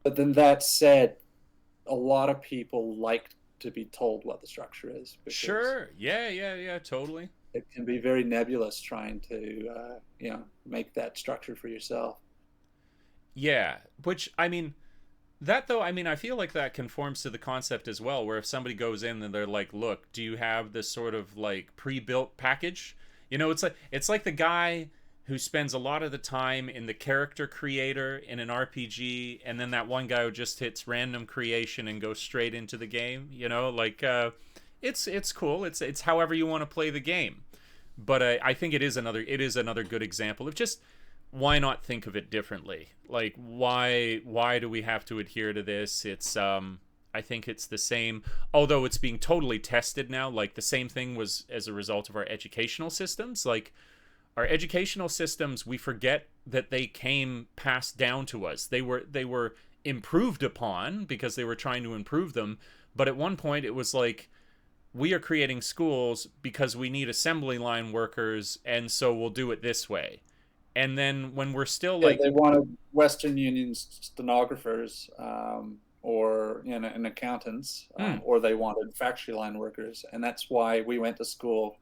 but then that said, a lot of people like to be told what the structure is because Sure. Yeah, yeah, yeah, totally. it can be very nebulous trying to you know, make that structure for yourself. Yeah. Which, I mean, that though, I mean, I feel like that conforms to the concept as well, where if somebody goes in and they're like, "Look, do you have this sort of like pre-built package?" You know, it's like the guy who spends a lot of the time in the character creator in an RPG, and then that one guy who just hits random creation and goes straight into the game. You know, like it's cool. It's however you want to play the game. But I think it is another good example of just why not think of it differently? Like why do we have to adhere to this? It's I think it's the same, although it's being totally tested now. Like the same thing was as a result of our educational systems. Like our educational systems, we forget that they came passed down to us. They were improved upon because they were trying to improve them, but at one point it was like we are creating schools because we need assembly line workers, and so we'll do it this way. And then when we're still Yeah, like, they wanted Western Union stenographers, or, you know, and accountants, hmm, or they wanted factory line workers, and that's why we went to school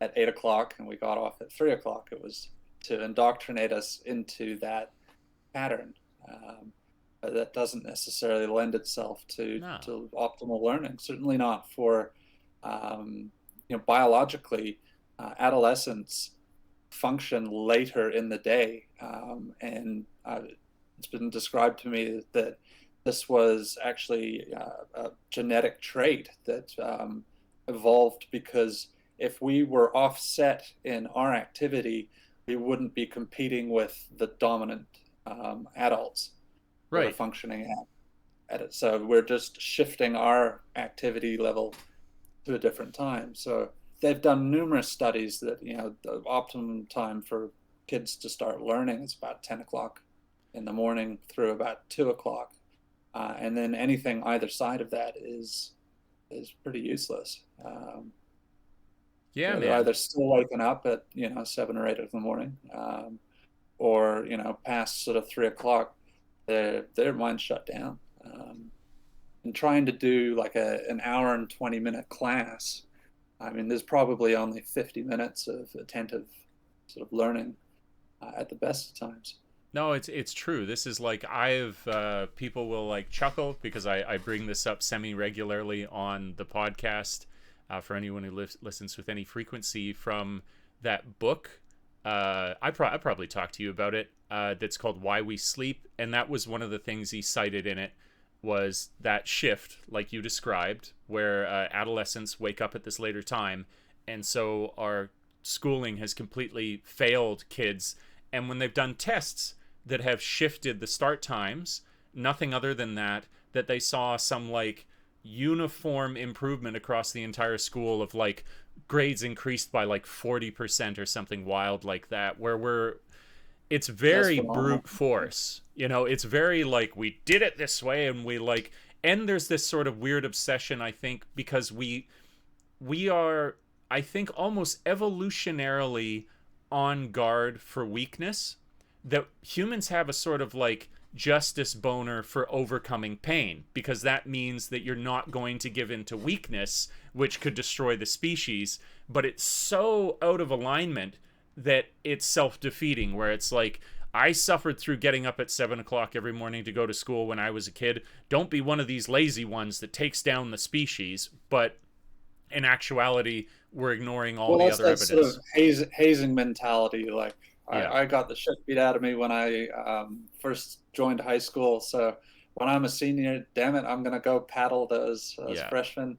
at 8 o'clock and we got off at 3 o'clock. It was to indoctrinate us into that pattern. But that doesn't necessarily lend itself no, to optimal learning. Certainly not for, you know, biologically, adolescents function later in the day, and it's been described to me that this was actually a genetic trait that evolved because if we were offset in our activity we wouldn't be competing with the dominant adults that are Right. functioning at it. So we're just shifting our activity level to a different time. So they've done numerous studies that, the optimum time for kids to start learning is about 10 o'clock in the morning through about 2 o'clock. And then anything either side of that is pretty useless. Yeah, They're man. either still waking up at 7 or 8 in the morning, or past sort of 3 o'clock, their mind's shut down. And trying to do like an hour and 20-minute class, I mean, there's probably only 50 minutes of attentive sort of learning at the best of times. No, it's true. This is like I've people will like chuckle because I bring this up semi regularly on the podcast for anyone who listens with any frequency from that book. I probably talked to you about it. That's called Why We Sleep, and that was one of the things he cited in it was that shift, like you described, where adolescents wake up at this later time, and so our schooling has completely failed kids. And when they've done tests that have shifted the start times, nothing other than that they saw some like uniform improvement across the entire school of like grades increased by like 40% or something wild like that, where it's That's very phenomenal. brute force. It's very like we did it this way and we like, and there's this sort of weird obsession, I think, because we are, I think, almost evolutionarily on guard for weakness, that humans have a sort of like justice boner for overcoming pain, because that means that you're not going to give in to weakness, which could destroy the species. But it's so out of alignment that it's self-defeating, where it's like, I suffered through getting up at 7 o'clock every morning to go to school when I was a kid. Don't be one of these lazy ones that takes down the species. But in actuality, we're ignoring all Well, the that's other that sort of evidence. hazing mentality. Like Yeah. I got the shit beat out of me when I first joined high school. So when I'm a senior, damn it, I'm gonna go paddle those Yeah. freshmen.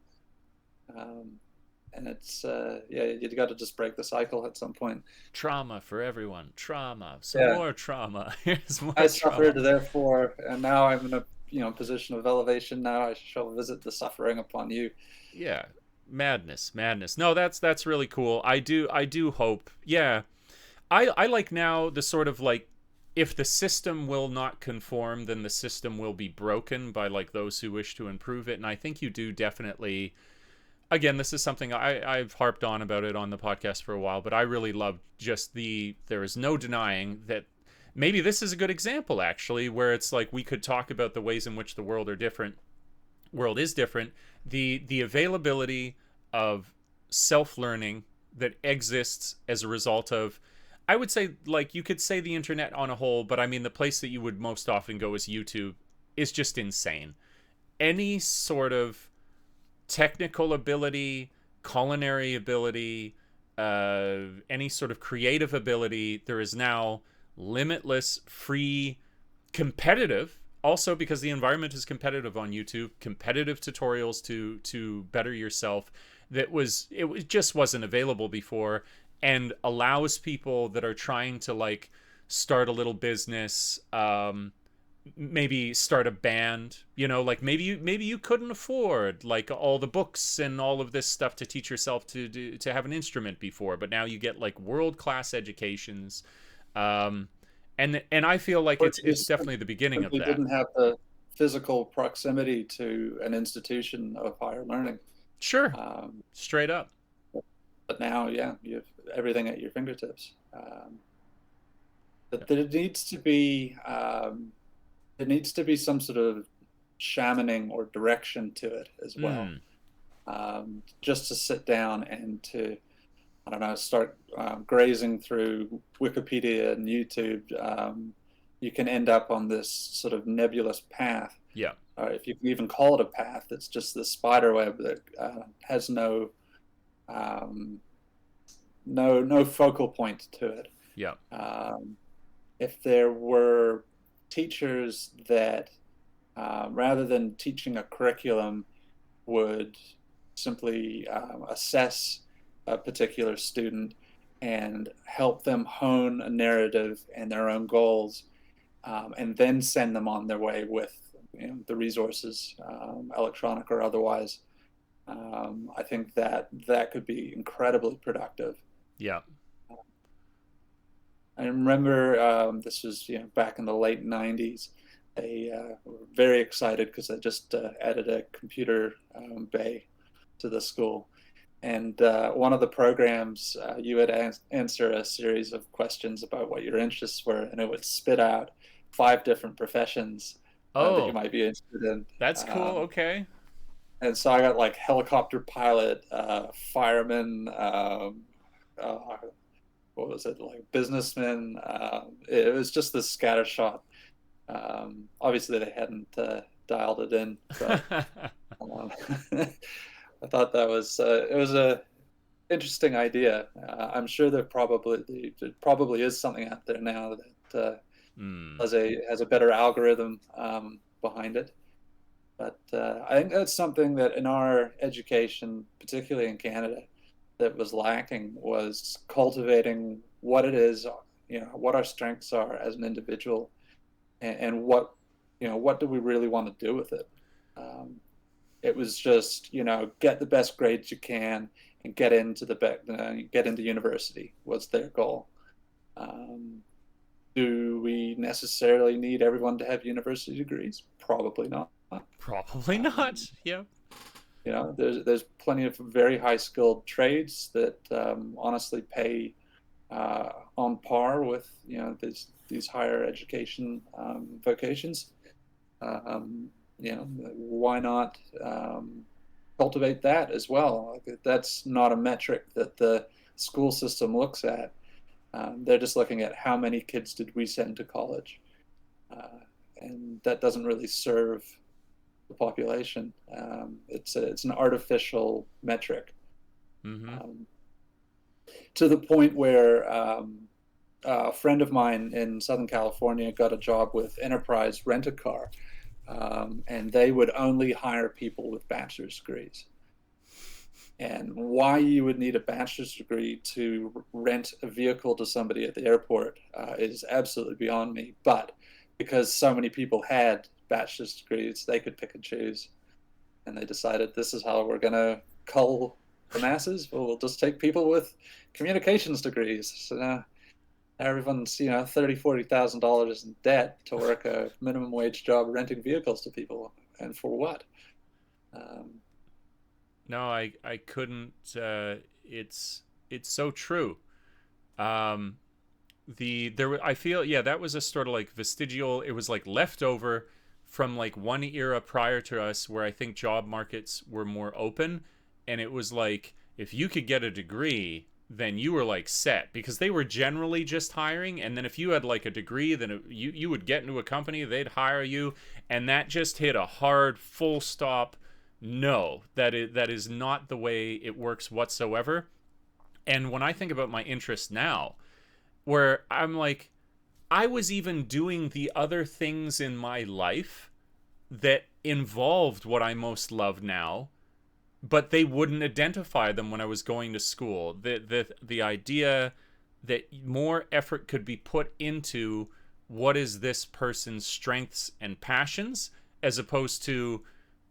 Um, and it's yeah, you got to just break the cycle at some point. Trauma for everyone. Trauma. Some Yeah, more trauma. Here's more I trauma. suffered, therefore, and now I'm in a position of elevation. Now I shall visit the suffering upon you. Yeah. Madness. Madness. No, that's really cool. I do hope. Yeah. I like now the sort of like, if the system will not conform, then the system will be broken by like those who wish to improve it. And I think you do definitely, again, this is something I've harped on about it on the podcast for a while, but I really love just there is no denying that maybe this is a good example actually, where it's like we could talk about the ways in which the world is different, the availability of self-learning that exists as a result of, I would say, like, you could say the internet on a whole, but I mean the place that you would most often go is YouTube, is just insane. Any sort of technical ability, culinary ability, any sort of creative ability, there is now limitless, free, competitive. Also, because the environment is competitive on YouTube, competitive tutorials to better yourself. It just wasn't available before, and allows people that are trying to like start a little business, maybe start a band, like maybe you couldn't afford like all the books and all of this stuff to teach yourself to have an instrument before, but now you get like world class educations, um and I feel like Or it's definitely the beginning of simply that. didn't have the physical proximity to an institution of higher learning. Sure. Um, Straight up. but now, yeah, you have everything at your fingertips. But there needs to be some sort of shamaning or direction to it as well. Mm. Just to sit down and to, I don't know, start grazing through Wikipedia and YouTube, you can end up on this sort of nebulous path. Yeah. If you can even call it a path, it's just the spider web that has um, no focal point to it. Yeah. Um, if there were teachers that, rather than teaching a curriculum, would simply assess a particular student and help them hone a narrative and their own goals, and then send them on their way with, the resources, electronic or otherwise. I think that that could be incredibly productive. Yeah. I remember, this was, back in the late '90s. They were very excited because I just added a computer bay to the school. And one of the programs, you would answer a series of questions about what your interests were, and it would spit out 5 different professions that you Oh, might be interested in. that's cool. Okay. And so I got like helicopter pilot, fireman, uh, what was it, like businessman. It was just this scattershot. Obviously, they hadn't dialed it in, but um, I thought that was it was a interesting idea. I'm sure there probably is something out there now that Hmm. has a better algorithm behind it. But I think that's something that in our education, particularly in Canada, that was lacking, was cultivating what it is, what our strengths are as an individual, and what do we really want to do with it. Um, it was just, get the best grades you can and get into university was their goal. Um, do we necessarily need everyone to have university degrees? Probably not. Probably not. Um, Yeah. there's plenty of very high skilled trades that honestly pay on par with these higher education vocations. Why not cultivate that as well? Like, that's not a metric that the school system looks at. They're just looking at how many kids did we send to college, uh, and that doesn't really serve the population. It's an artificial metric, Mm-hmm. um, to the point where a friend of mine in Southern California got a job with Enterprise Rent a Car, and they would only hire people with bachelor's degrees. And why you would need a bachelor's degree to rent a vehicle to somebody at the airport is absolutely beyond me. But because so many people had bachelor's degrees, they could pick and choose. And they decided this is how we're going to cull the masses. Well, we'll just take people with communications degrees. So now everyone's, $30,000, $40,000 in debt to work a minimum wage job renting vehicles to people. And for what? Um, No, I couldn't. It's so true. Um, I feel, yeah, that was a sort of like vestigial. It was like leftover from like one era prior to us where I think job markets were more open, and it was like if you could get a degree, then you were like set because they were generally just hiring, and then if you had like a degree, then you would get into a company, they'd hire you, and that just hit a hard full stop. No, that is not the way it works whatsoever. And when I think about my interest now, where I'm like, I was even doing the other things in my life that involved what I most love now, but they wouldn't identify them when I was going to school. The idea that more effort could be put into what is this person's strengths and passions as opposed to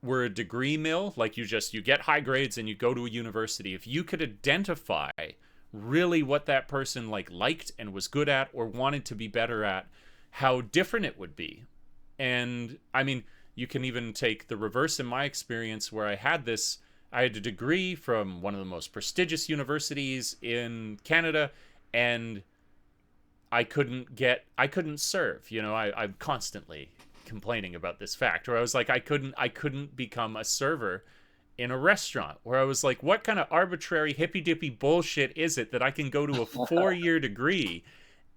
we're a degree mill, like you get high grades and you go to a university. If you could identify really what that person liked and was good at or wanted to be better at, how different it would be. And I mean, you can even take the reverse in my experience where I had a degree from one of the most prestigious universities in Canada, and I couldn't serve. I'm constantly complaining about this fact where I was like, I couldn't become a server in a restaurant, where I was like, what kind of arbitrary hippy dippy bullshit is it that I can go to a 4 year degree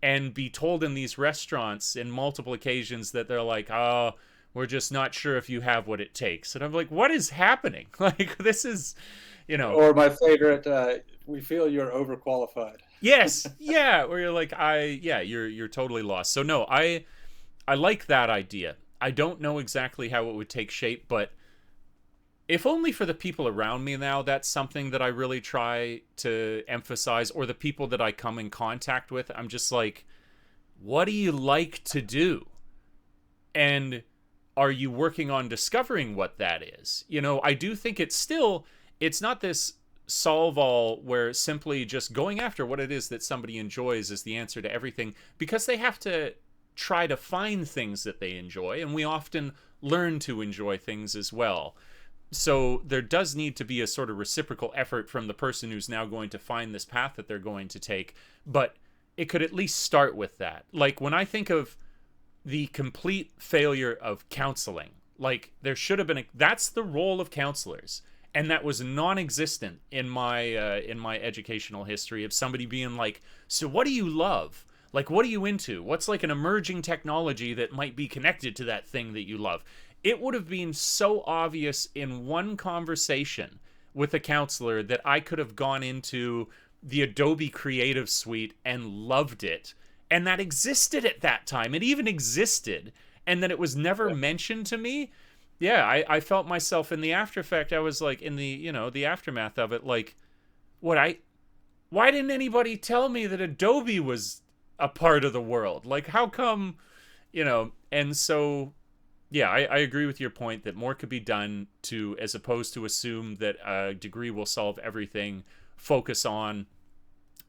and be told in these restaurants in multiple occasions that they're like, oh, we're just not sure if you have what it takes. And I'm like, what is happening? Like, this is, you know, or my favorite, we feel you're overqualified. yes, yeah, where you're like, yeah, you're totally lost. So no, I like that idea. I don't know exactly how it would take shape, but if only for the people around me now, that's something that I really try to emphasize, or the people that I come in contact with. I'm just like, what do you like to do? And are you working on discovering what that is? I do think it's not this solve all where simply just going after what it is that somebody enjoys is the answer to everything, because they have to try to find things that they enjoy, and we often learn to enjoy things as well. So there does need to be a sort of reciprocal effort from the person who's now going to find this path that they're going to take, but it could at least start with that. Like when I think of the complete failure of counseling, like there should have been that's the role of counselors, and that was non-existent in my educational history, of somebody being like, so what do you love, like what are you into, what's like an emerging technology that might be connected to that thing that you love. It would have been so obvious in one conversation with a counselor that I could have gone into the Adobe Creative Suite and loved it. And that existed at that time. It even existed. And then it was never mentioned to me. Yeah, I felt myself in the after effect. I was like, in the, the aftermath of it, like, why didn't anybody tell me that Adobe was a part of the world? Like, how come, and so yeah, I agree with your point that more could be done to, as opposed to assume that a degree will solve everything, focus on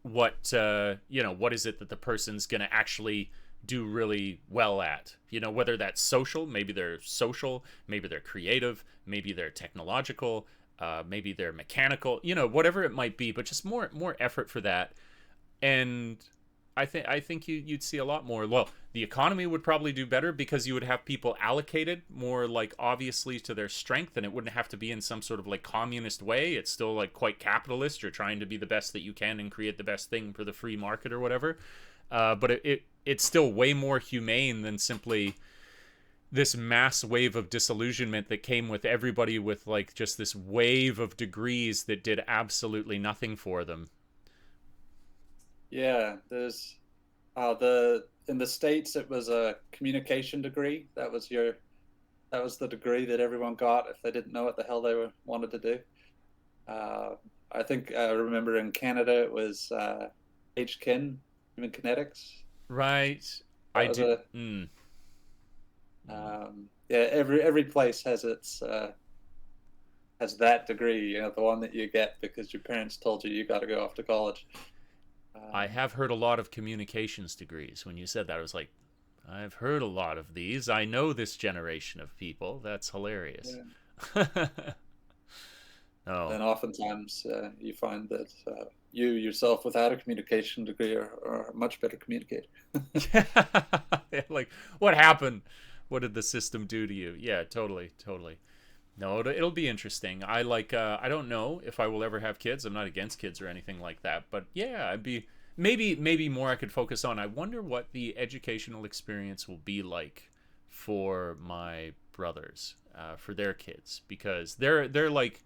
what is it that the person's going to actually do really well at, whether that's maybe they're social, maybe they're creative, maybe they're technological, maybe they're mechanical, whatever it might be, but just more effort for that. And I think you'd see a lot more. Well, the economy would probably do better, because you would have people allocated more like obviously to their strength, and it wouldn't have to be in some sort of like communist way. It's still like quite capitalist. You're trying to be the best that you can and create the best thing for the free market or whatever. But it's still way more humane than simply this mass wave of disillusionment that came with everybody with like just this wave of degrees that did absolutely nothing for them. Yeah, there's in the States it was a communication degree. That was the degree that everyone got if they didn't know what the hell they wanted to do. Uh, I think I remember in Canada it was HKIN, human kinetics. Right. That I was do. a yeah. Every place has its has that degree. The one that you get because your parents told you got to go off to college. I have heard a lot of communications degrees. When you said that, I was like, I've heard a lot of these. I know this generation of people. That's hilarious. Yeah. Oh. And oftentimes you find that you yourself, without a communication degree, are a much better communicator. Yeah, like, what happened? What did the system do to you? Yeah, totally, totally. No, it'll be interesting. I don't know if I will ever have kids. I'm not against kids or anything like that, but yeah, I'd be maybe more I could focus on. I wonder what the educational experience will be like for my brothers, for their kids, because they're like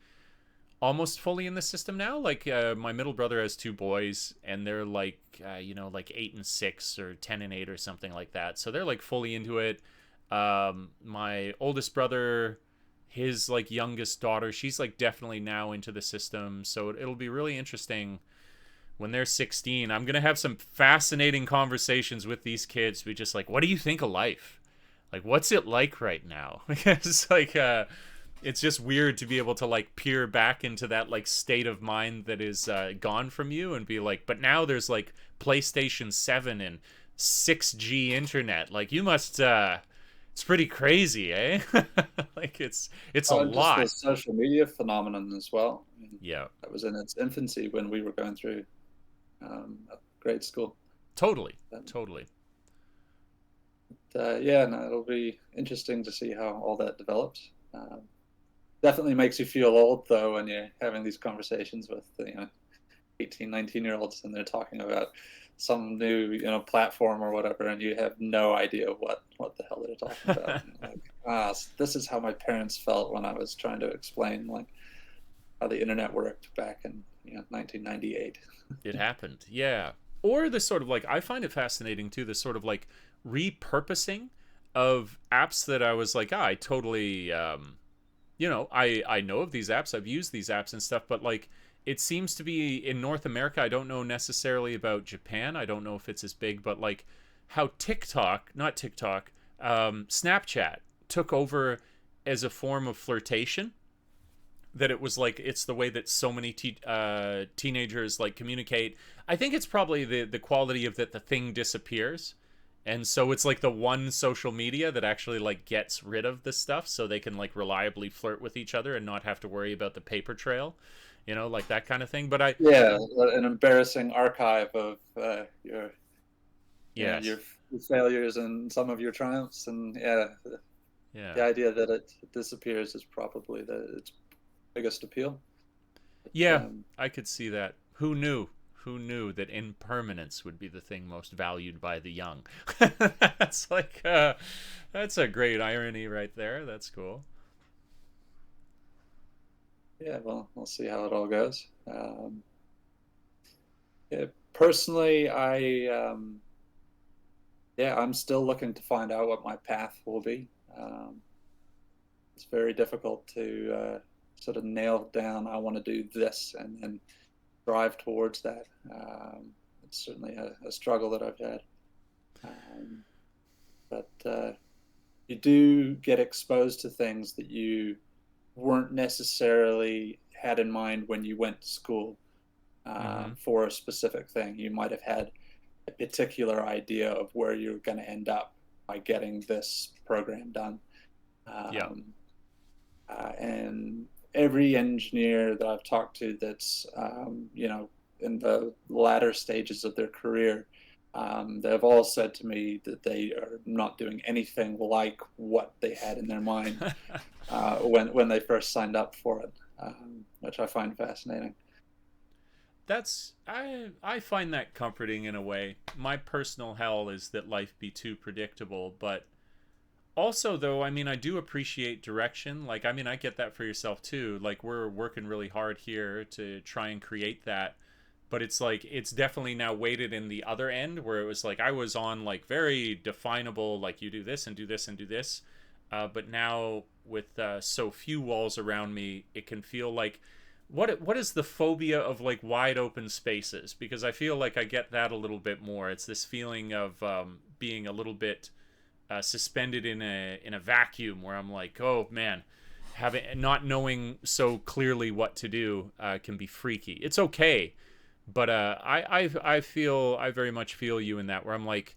almost fully in the system now. Like my middle brother has two boys, and they're like like 8 and 6 or 10 and 8 or something like that. So they're like fully into it. My oldest brother, his like youngest daughter, she's like definitely now into the system. So it'll be really interesting when they're 16. I'm gonna have some fascinating conversations with these kids. We just like, what do you think of life? Like, what's it like right now? Because like it's just weird to be able to like peer back into that like state of mind that is gone from you, and be like, but now there's like PlayStation 7 and 6G internet. Like, you must it's pretty crazy, eh? Like, it's a Oh, and just the lot. social media phenomenon as well. I mean, Yeah, that was in its infancy when we were going through grade school. totally, And, totally. yeah, no, it'll be interesting to see how all that develops. Definitely makes you feel old though when you're having these conversations with 18, 19-year-olds, and they're talking about some new platform or whatever, and you have no idea what the hell they're talking about. Like, this is how my parents felt when I was trying to explain like how the internet worked back in 1998. It happened, yeah. Or the sort of like, I find it fascinating too, the sort of like repurposing of apps that I was like, I totally I know of these apps, I've used these apps and stuff, but like it seems to be in North America. I don't know necessarily about Japan. I don't know if it's as big, but like how not TikTok, Snapchat took over as a form of flirtation. That it was like it's the way that so many teenagers like communicate. I think it's probably the quality of that the thing disappears, and so it's like the one social media that actually like gets rid of this stuff, so they can like reliably flirt with each other and not have to worry about the paper trail, like that kind of thing. But I Yeah, an embarrassing archive of yes, your failures and some of your triumphs, and yeah, the yeah, idea that it disappears is probably its biggest appeal. But, yeah, I could see that. Who knew? Who knew that impermanence would be the thing most valued by the young? That's like that's a great irony right there. That's cool. yeah, well, we'll see how it all goes. Yeah, personally, yeah, I'm still looking to find out what my path will be. Um, it's very difficult to sort of nail down. I want to do this and then drive towards that. It's certainly a struggle that I've had. Um, but you do get exposed to things that you weren't necessarily had in mind when you went to school Mm-hmm. for a specific thing. You might have had a particular idea of where you're going to end up by getting this program done. Yeah. Um, and every engineer that I've talked to that's, in the latter stages of their career, they've all said to me that they are not doing anything like what they had in their mind when they first signed up for it, which I find fascinating. That's I find that comforting in a way. My personal hell is that life be too predictable, but also though, I mean, I do appreciate direction. Like, I mean, I get that for yourself too. Like, we're working really hard here to try and create that, but it's like it's definitely now weighted in the other end where it was like I was on like very definable, like you do this and do this and do this, but now with so few walls around me, it can feel like what is the phobia of like wide open spaces? Because I feel like I get that a little bit more. It's this feeling of being a little bit suspended in a vacuum where I'm like, oh man, having not knowing so clearly what to do can be freaky. It's okay, but I very much feel you in that where I'm like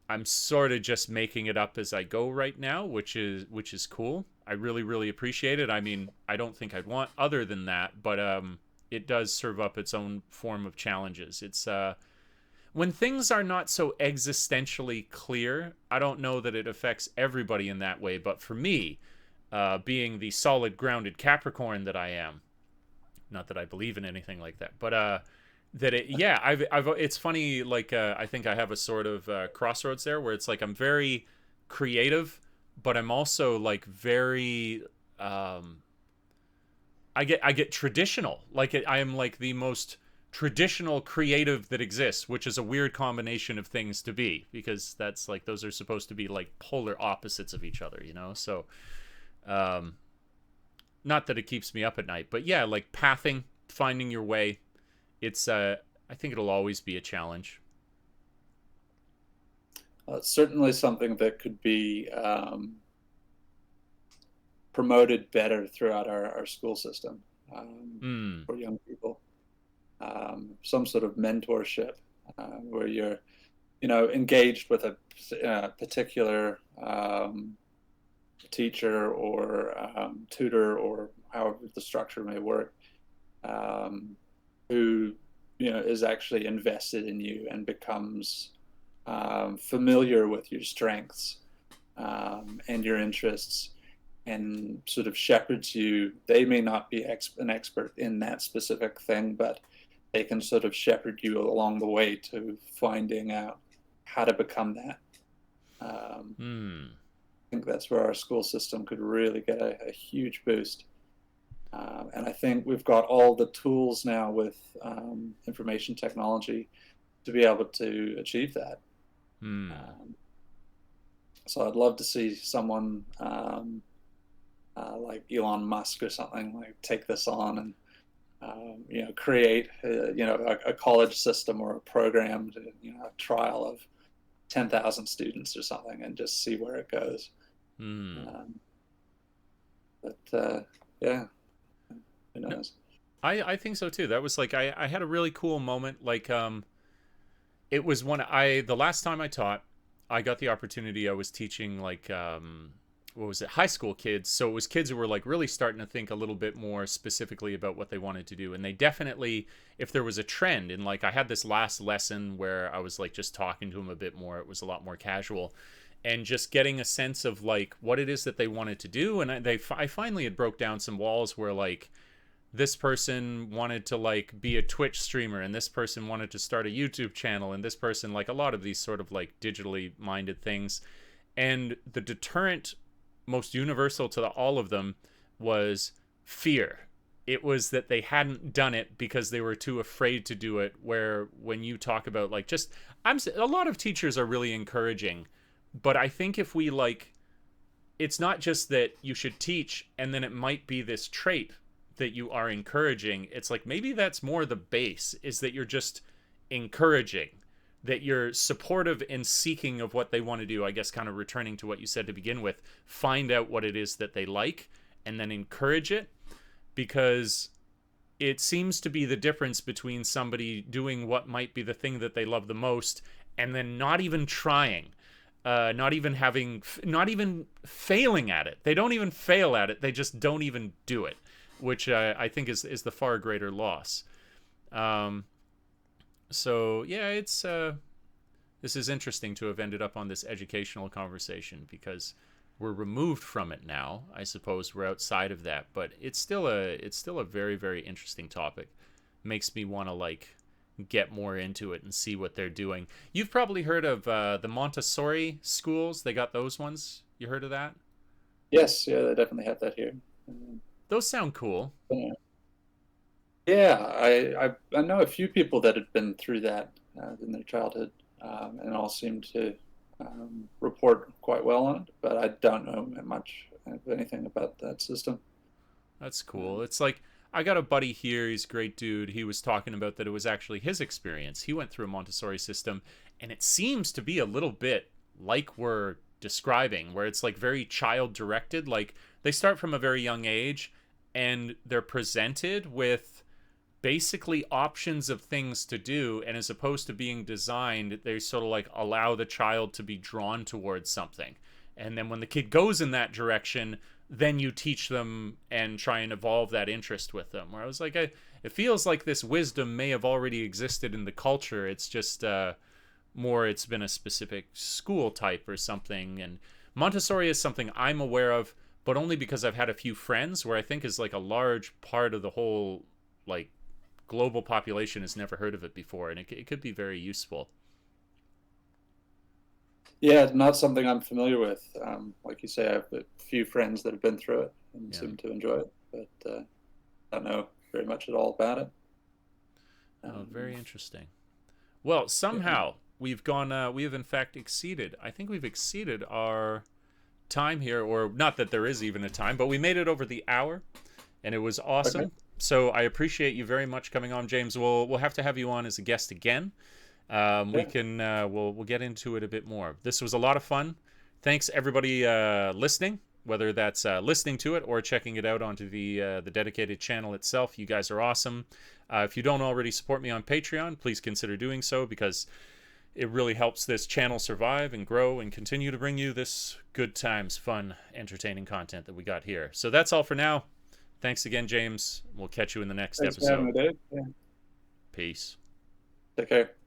I'm sort of just making it up as I go right now, which is cool. I really really appreciate it. I mean, I don't think I'd want other than that, but it does serve up its own form of challenges. It's when things are not so existentially clear. I don't know that it affects everybody in that way, but for me, being the solid grounded Capricorn that I am, not that I believe in anything like that, but that it yeah I've it's funny like I think I have a sort of crossroads there where it's like I'm very creative, but I'm also like very I get traditional. Like I am like the most traditional creative that exists, which is a weird combination of things to be because that's like those are supposed to be like polar opposites of each other, So um not that it keeps me up at night, but yeah, like pathing, finding your way, it's I think it'll always be a challenge. It's certainly something that could be promoted better throughout our school system Hmm. for young people. Some sort of mentorship where you're, engaged with a particular teacher or tutor or however the structure may work, who is actually invested in you and becomes familiar with your strengths and your interests and sort of shepherds you. They may not be an expert in that specific thing, but they can sort of shepherd you along the way to finding out how to become that. Hmm. I think that's where our school system could really get a huge boost. And I think we've got all the tools now with information technology to be able to achieve that. Hmm. Um, so I'd love to see someone like Elon Musk or something, like take this on and create a college system or a program to a trial of 10,000 students or something and just see where it goes. Hmm. Um, but yeah, who No, knows? I think so too. That was like I had a really cool moment. Like it was when the last time I taught, I got the opportunity. I was teaching like what was it, high school kids. So it was kids who were like really starting to think a little bit more specifically about what they wanted to do. And they definitely, if there was a trend, and like I had this last lesson where I was like just talking to them a bit more, it was a lot more casual, and just getting a sense of like what it is that they wanted to do. And I finally had broke down some walls where like this person wanted to like be a Twitch streamer, and this person wanted to start a YouTube channel, and this person, like a lot of these sort of like digitally minded things. And the deterrent, most universal to all of them, was fear. It was that they hadn't done it because they were too afraid to do it. Where when you talk about like just, a lot of teachers are really encouraging, but I think if we like, it's not just that you should teach and then it might be this trait that you are encouraging. It's like maybe that's more the base, is that you're just encouraging, that you're supportive and seeking of what they want to do. I guess kind of returning to what you said to begin with, find out what it is that they like and then encourage it, because it seems to be the difference between somebody doing what might be the thing that they love the most and then not even trying, not even failing at it. They don't even fail at it. They just don't even do it, which I think is the far greater loss. Um, so yeah, it's this is interesting to have ended up on this educational conversation, because we're removed from it now. I suppose we're outside of that, but it's still a very, very interesting topic. Makes me want to like get more into it and see what they're doing. You've probably heard of the Montessori schools. They got those ones. You heard of that? Yes, yeah, they definitely have that here. Um, Those sound cool. yeah, yeah, I know a few people that had been through that in their childhood, and all seemed to report quite well on it. But I don't know much of anything about that system. That's cool. Um, It's like I got a buddy here. He's a great dude. He was talking about that it was actually his experience. He went through a Montessori system, and it seems to be a little bit like we're describing, where it's like very child directed. Like they start from a very young age, and they're presented with basically options of things to do, and as opposed to being designed, they sort of like allow the child to be drawn towards something, and then when the kid goes in that direction, then you teach them and try and evolve that interest with them. Where I was like, it feels like this wisdom may have already existed in the culture. It's just more, it's been a specific school type or something. And Montessori is something I'm aware of, but only because I've had a few friends, where I think is like a large part of the whole like global population has never heard of it before, and it could be very useful. yeah, not something I'm familiar with. Like you say, I have a few friends that have been through it and Yeah. seem to enjoy it, but I don't know very much at all about it. Oh, Um, very interesting. Well, yeah. somehow we have in fact exceeded. I think we've exceeded our time here, or not that there is even a time, but we made it over the hour, and it was Okay. awesome. So I appreciate you very much coming on, James. We'll have to have you on as a guest again. We Yeah. can we'll get into it a bit more. This was a lot of fun. Thanks everybody listening, whether that's listening to it or checking it out onto the dedicated channel itself. You guys are awesome. If you don't already support me on Patreon, please consider doing so, because it really helps this channel survive and grow and continue to bring you this good times, fun, entertaining content that we got here. So that's all for now. Thanks again, James. We'll catch you in the next Thanks for having episode. me, Dave. Yeah. Peace. Take care.